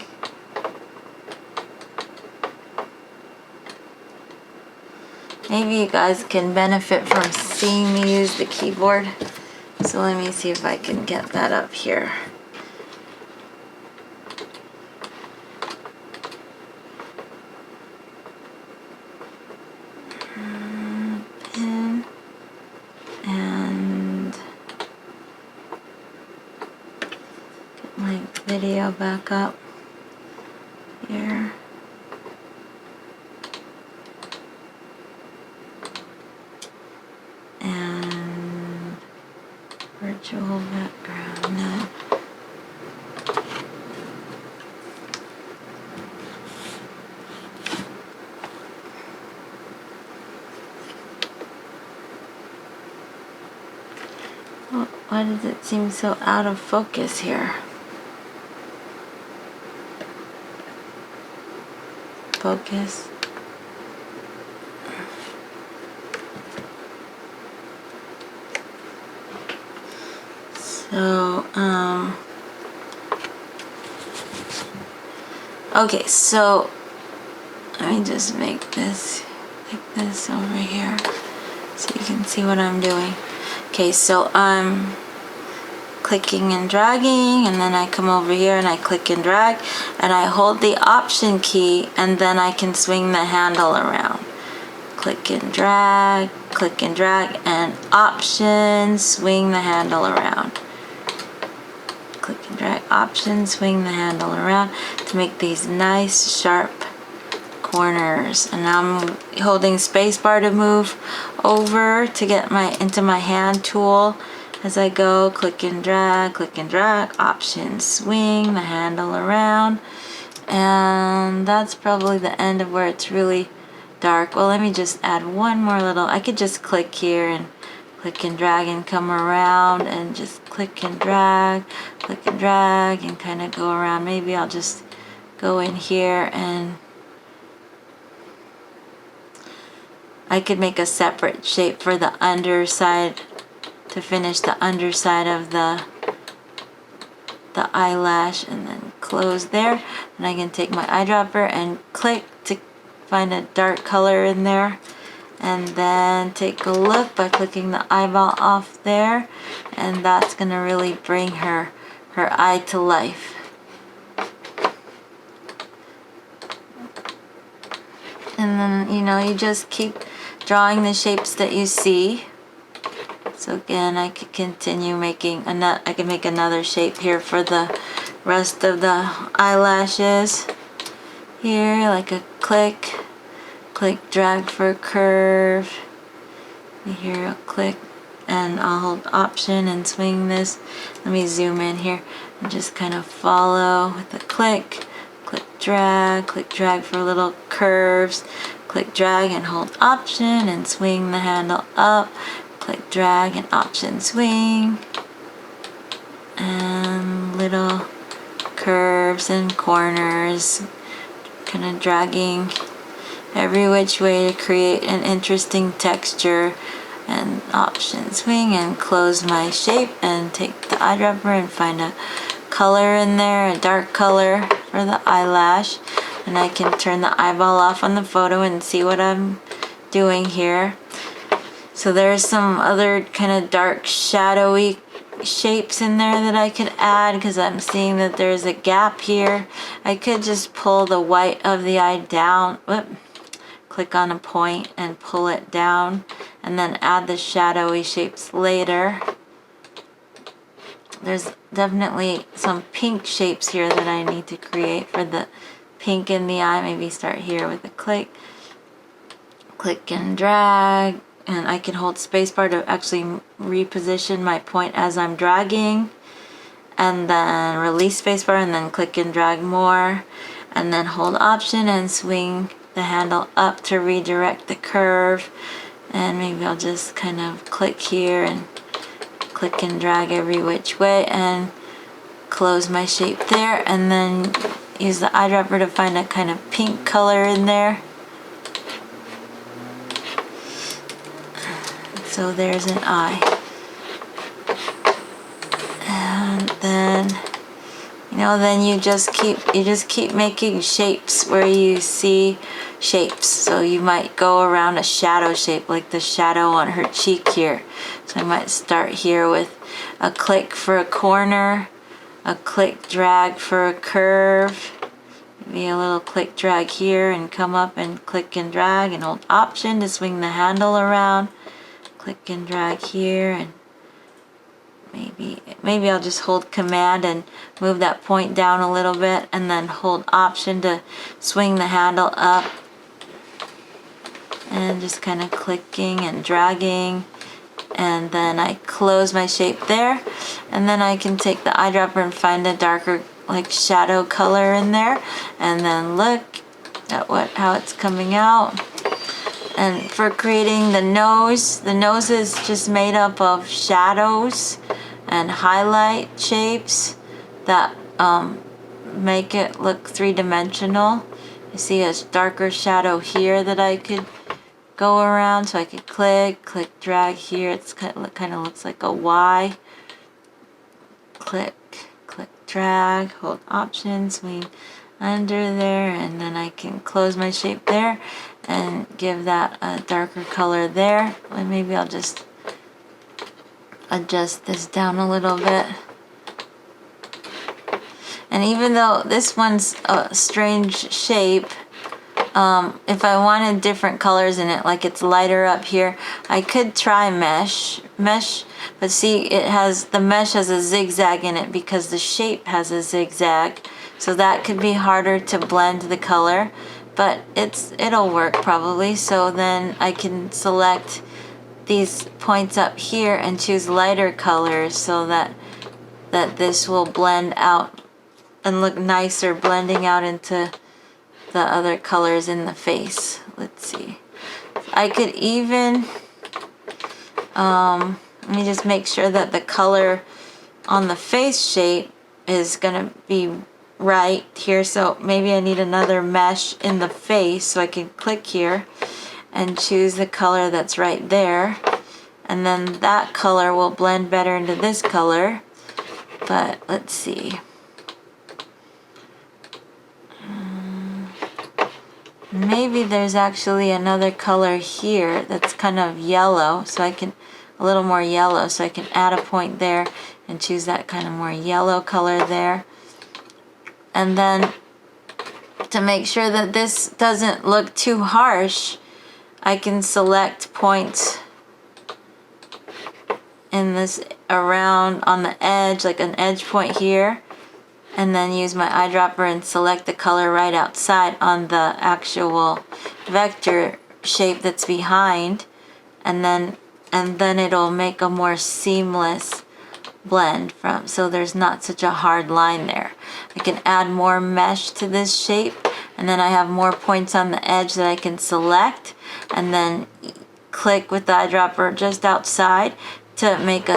Maybe you guys can benefit from seeing me use the keyboard. So let me see if I can get that up here. Pin and get my video back up here. Virtual background. No. Well, why does it seem so out of focus here? Focus. So, okay, so let me just make this like this over here so you can see what I'm doing. Okay, so I'm clicking and dragging, and then I come over here and I click and drag, and I hold the Option key, and then I can swing the handle around. Click and drag, and Option, swing the handle around. Click and drag, Option, swing the handle around to make these nice sharp corners. And now I'm holding spacebar to move over to get into my hand tool. As I go, click and drag, Option, swing the handle around. And that's probably the end of where it's really dark. Well, let me just add one more little. I could just click here and click and drag and come around and just click and drag and kind of go around. Maybe I'll just go in here and I could make a separate shape for the underside to finish the underside of the eyelash, and then close there. And I can take my eyedropper and click to find a dark color in there, and then take a look by clicking the eyeball off there, and that's gonna really bring her eye to life. And then, you know, you just keep drawing the shapes that you see. So again, I could continue making I can make another shape here for the rest of the eyelashes. Here, like a click, drag for a curve. Here, I'll click, and I'll hold Option and swing this. Let me zoom in here and just kind of follow with a click, drag for little curves. Click, drag, and hold Option and swing the handle up. Click, drag, and Option, swing. And little curves and corners. Kind of dragging every which way to create an interesting texture. And Option, swing, and close my shape and take the eyedropper and find a color in there, a dark color for the eyelash. And I can turn the eyeball off on the photo and see what I'm doing here. So there's some other kind of dark shadowy shapes in there that I could add because I'm seeing that there's a gap here. I could just pull the white of the eye down. Whoop. Click on a point and pull it down, and then add the shadowy shapes later. There's definitely some pink shapes here that I need to create for the pink in the eye. Maybe start here with a click and drag, and I can hold spacebar to actually reposition my point as I'm dragging, and then release spacebar and then click and drag more, and then hold Option and swing the handle up to redirect the curve. And maybe I'll just kind of click here and click and drag every which way and close my shape there, and then use the eyedropper to find a kind of pink color in there. So there's an eye. And then, you know, then you just keep making shapes where you see shapes. So you might go around a shadow shape, like the shadow on her cheek here. So I might start here with a click for a corner, a click drag for a curve, maybe a little click drag here, and come up and click and drag and hold Option to swing the handle around. Click and drag here, and maybe I'll just hold Command and move that point down a little bit, and then hold Option to swing the handle up, and just kind of clicking and dragging. And then I close my shape there, and then I can take the eyedropper and find a darker like shadow color in there, and then look at how it's coming out. And for creating the nose is just made up of shadows and highlight shapes that make it look three-dimensional. You see a darker shadow here that I could go around, so I could click, drag here. It's kind of looks like a Y. Click, drag, hold Option, swing under there, and then I can close my shape there and give that a darker color there. And maybe I'll just adjust this down a little bit. And even though this one's a strange shape, if I wanted different colors in it, like it's lighter up here, I could try mesh, but see, the mesh has a zigzag in it because the shape has a zigzag, so that could be harder to blend the color, but it'll work probably. So then I can select these points up here and choose lighter colors so that this will blend out and look nicer, blending out into the other colors in the face. Let's see. I could even, let me just make sure that the color on the face shape is gonna be right here. So maybe I need another mesh in the face, so I can click here and choose the color that's right there. And then that color will blend better into this color. But let's see. Maybe there's actually another color here that's kind of yellow, so I can, a little more yellow, so I can add a point there and choose that kind of more yellow color there. And then to make sure that this doesn't look too harsh, I can select points in this around on the edge, like an edge point here, and then use my eyedropper and select the color right outside on the actual vector shape that's behind, and then it'll make a more seamless blend from, so there's not such a hard line there. I can add more mesh to this shape, and then I have more points on the edge that I can select, and then click with the eyedropper just outside to make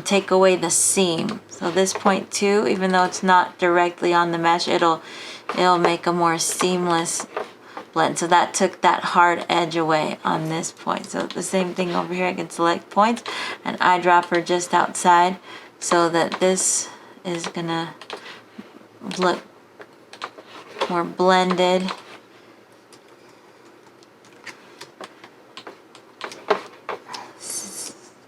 take away the seam. So this point too, even though it's not directly on the mesh, it'll make a more seamless blend. So that took that hard edge away on this point. So the same thing over here, I can select points and eyedropper just outside so that this is gonna look more blended.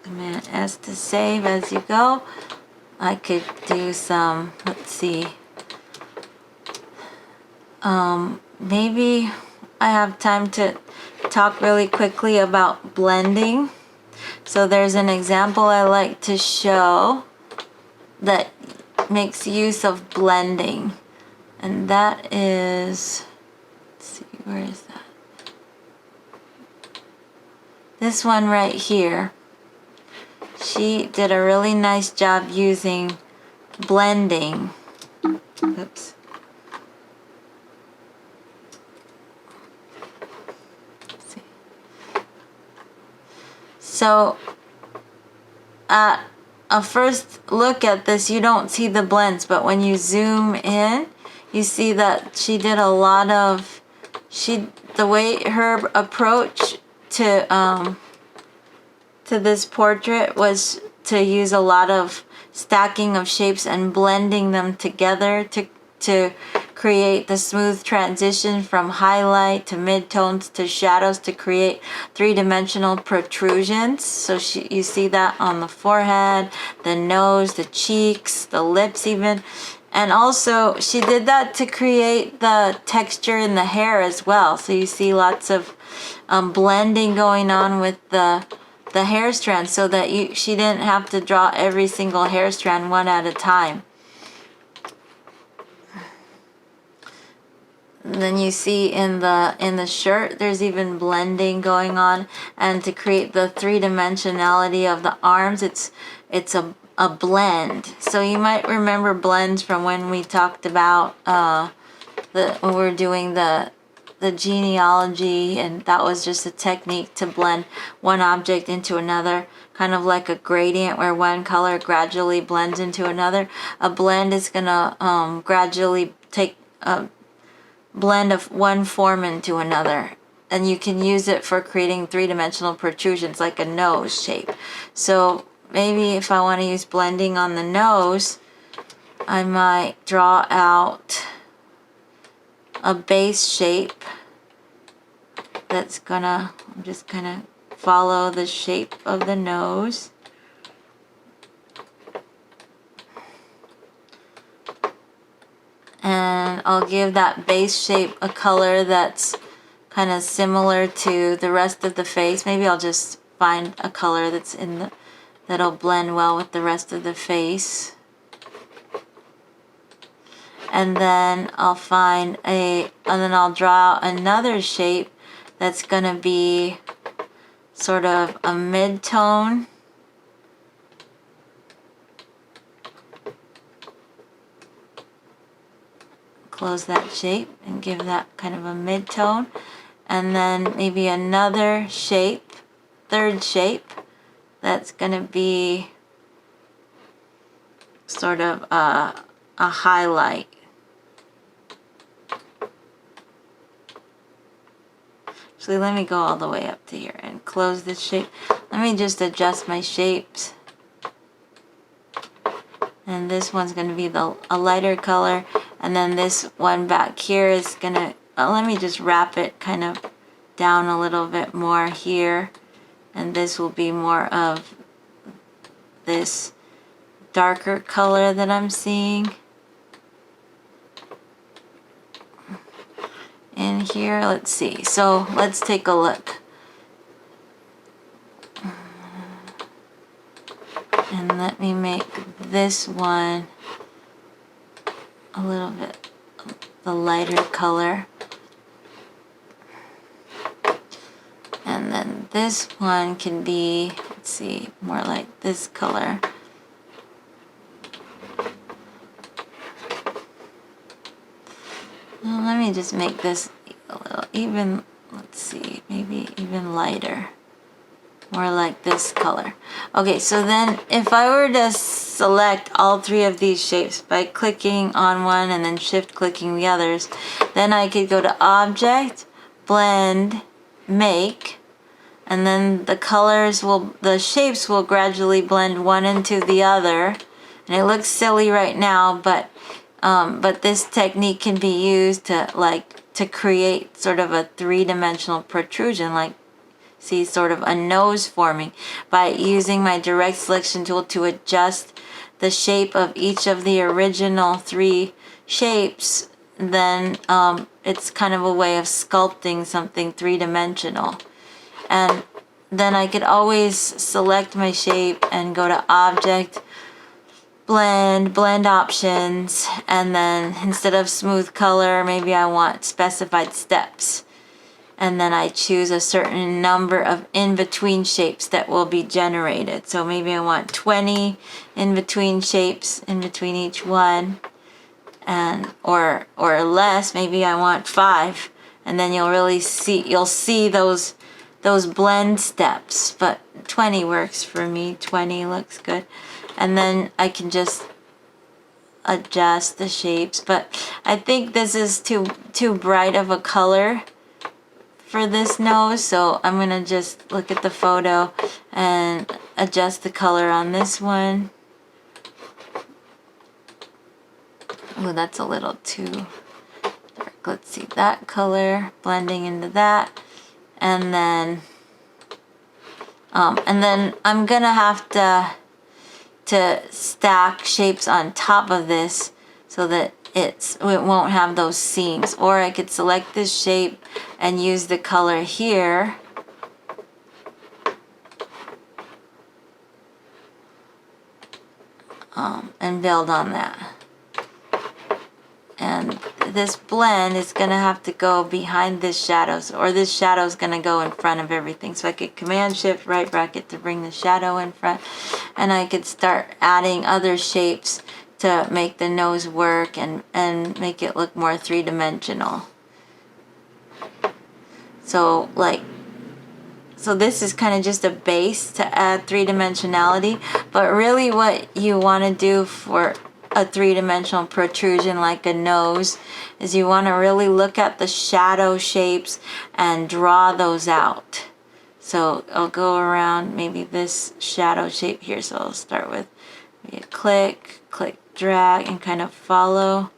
Command S to save as you go. I could do some, let's see, maybe I have time to talk really quickly about blending. So there's an example I like to show that makes use of blending, and that is, let's see, where is that? This one right here. She did a really nice job using blending. Oops. Let's see. So at a first look at this, you don't see the blends, but when you zoom in, you see that she did a lot of, the way her approach to this portrait was to use a lot of stacking of shapes and blending them together to create the smooth transition from highlight to midtones to shadows to create three-dimensional protrusions. So you see that on the forehead, the nose, the cheeks, the lips even. And also she did that to create the texture in the hair as well. So you see lots of blending going on with the hair strand, so that she didn't have to draw every single hair strand one at a time. And then you see in the shirt there's even blending going on, and to create the three-dimensionality of the arms, it's a blend. So you might remember blends from when we talked about when we were doing the genealogy, and that was just a technique to blend one object into another, kind of like a gradient where one color gradually blends into another. A blend is gonna gradually take a blend of one form into another, and you can use it for creating three-dimensional protrusions like a nose shape. So maybe if I want to use blending on the nose, I might draw out a base shape that's gonna, I'm just gonna follow the shape of the nose. And I'll give that base shape a color that's kind of similar to the rest of the face. Maybe I'll just find a color that's in the, that'll blend well with the rest of the face. And then I'll find and then I'll draw another shape that's gonna be sort of a mid-tone. Close that shape and give that kind of a mid-tone. And then maybe another shape, third shape, that's gonna be sort of a highlight. Actually, let me go all the way up to here and close this shape. Let me just adjust my shapes. And this one's going to be a lighter color. And then this one back here is going to, let me just wrap it kind of down a little bit more here. And this will be more of this darker color that I'm seeing in here. Let's see. So let's take a look. And let me make this one a little bit the lighter color. And then this one can be, let's see, more like this color. Well, let me just make this a little even, let's see, maybe even lighter. More like this color. Okay, so then if I were to select all three of these shapes by clicking on one and then shift clicking the others, then I could go to Object, Blend, Make, and then the shapes will gradually blend one into the other. And it looks silly right now, but this technique can be used to create sort of a three-dimensional protrusion, like see sort of a nose forming, by using my direct selection tool to adjust the shape of each of the original three shapes. Then it's kind of a way of sculpting something three-dimensional. And then I could always select my shape and go to Object, Blend Options, and then instead of smooth color, maybe I want specified steps. And then I choose a certain number of in-between shapes that will be generated. So maybe I want 20 in-between shapes in between each one, and or less. Maybe I want 5, and then you'll see those blend steps. But 20 works for me. 20 looks good, and then I can just adjust the shapes. But I think this is too bright of a color for this nose, so I'm gonna just look at the photo and adjust the color on this one. Oh, that's a little too dark. Let's see, that color blending into that, and then I'm gonna have to stack shapes on top of this so that it won't have those seams. Or I could select this shape and use the color here and build on that. And this blend is gonna have to go behind this shadow, or this shadow is gonna go in front of everything. So I could Command Shift right bracket to bring the shadow in front, and I could start adding other shapes to make the nose work and make it look more three-dimensional. So this is kind of just a base to add three-dimensionality, but really what you want to do for a three-dimensional protrusion like a nose is you want to really look at the shadow shapes and draw those out. So I'll go around maybe this shadow shape here. So I'll start with maybe a click, drag, and kind of follow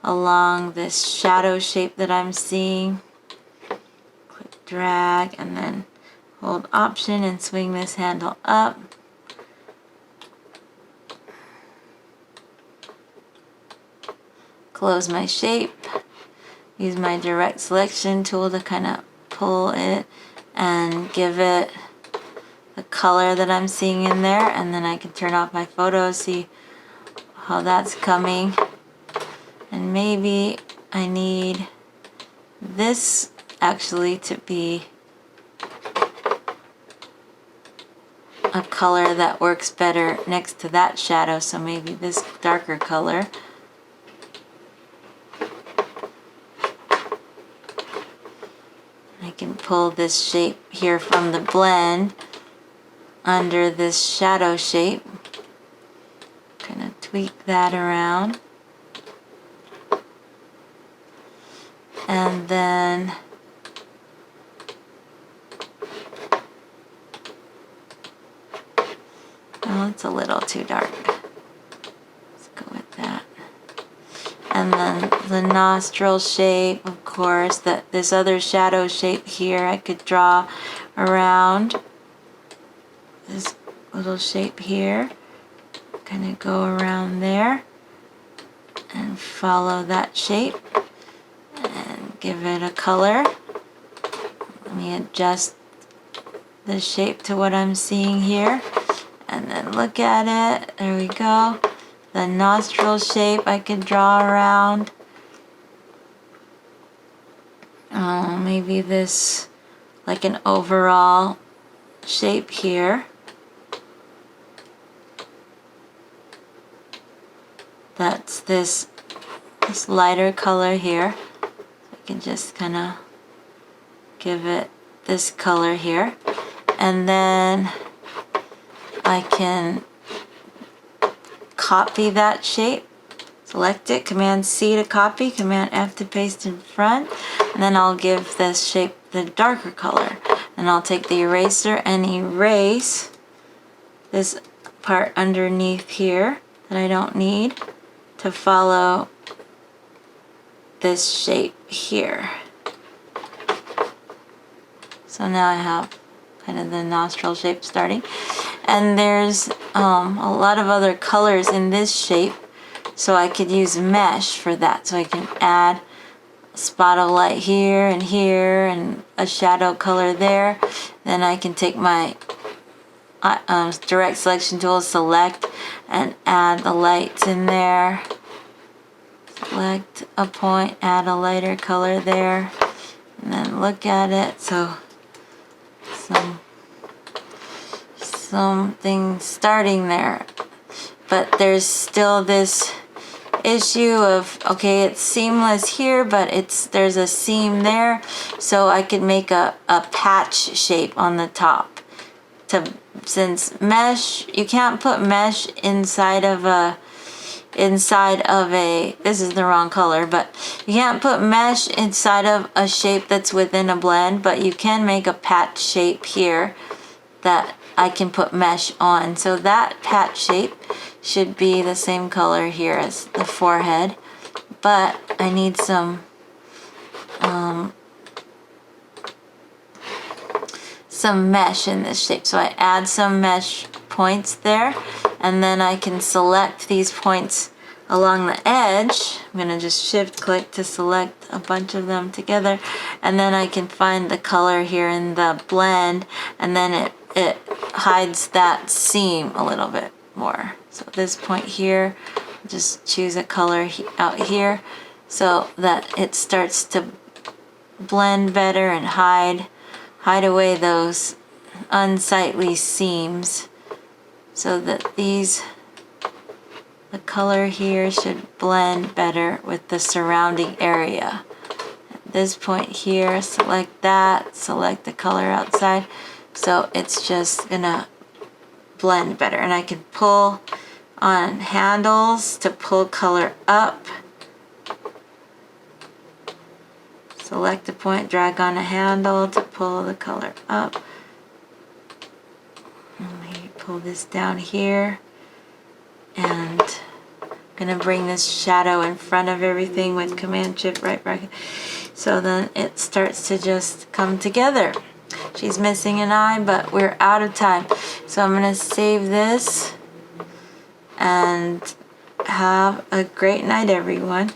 along this shadow shape that I'm seeing. Click drag and then hold Option and swing this handle up. Close my shape. Use my direct selection tool to kind of pull it and give it the color that I'm seeing in there, and then I can turn off my photo, see how that's coming. And maybe I need this actually to be a color that works better next to that shadow, so maybe this darker color. I can pull this shape here from the blend under this shadow shape. Kind of tweak that around. And then oh, it's a little too dark. Let's go with that. And then the nostril shape, of course, that this other shadow shape here I could draw around this little shape here. Kind of go around there and follow that shape and give it a color. Let me adjust the shape to what I'm seeing here and then look at it. There we go. The nostril shape I could draw around. Maybe this, like an overall shape here. That's this lighter color here. I can just kind of give it this color here. And then I can copy that shape. Select it, Command C to copy, Command F to paste in front, and then I'll give this shape the darker color. And I'll take the eraser and erase this part underneath here that I don't need to follow this shape here. So now I have kind of the nostril shape starting. And there's a lot of other colors in this shape, so I could use mesh for that. So I can add a spot of light here and a shadow color there. Then I can take my direct selection tool, select, and add the lights in there. Select a point, add a lighter color there, and then look at it. So something starting there, but there's still this issue of, okay, it's seamless here, but there's a seam there, so I could make a patch shape on the top. Since mesh, you can't put mesh inside of a, this is the wrong color, but you can't put mesh inside of a shape that's within a blend, but you can make a patch shape here that I can put mesh on. So that patch shape should be the same color here as the forehead, but I need some mesh in this shape. So I add some mesh points there, and then I can select these points along the edge. I'm going to just shift click to select a bunch of them together, and then I can find the color here in the blend, and then it hides that seam a little bit more. So this point here, just choose a color out here so that it starts to blend better and hide away those unsightly seams, so that the color here should blend better with the surrounding area. At this point here, select that, select the color outside, so it's just gonna blend better. And I can pull on handles to pull color up. Select a point, drag on a handle to pull the color up. And maybe pull this down here and gonna bring this shadow in front of everything with Command Shift right bracket, so then it starts to just come together. She's missing an eye, but we're out of time, so I'm gonna save this and have a great night, everyone.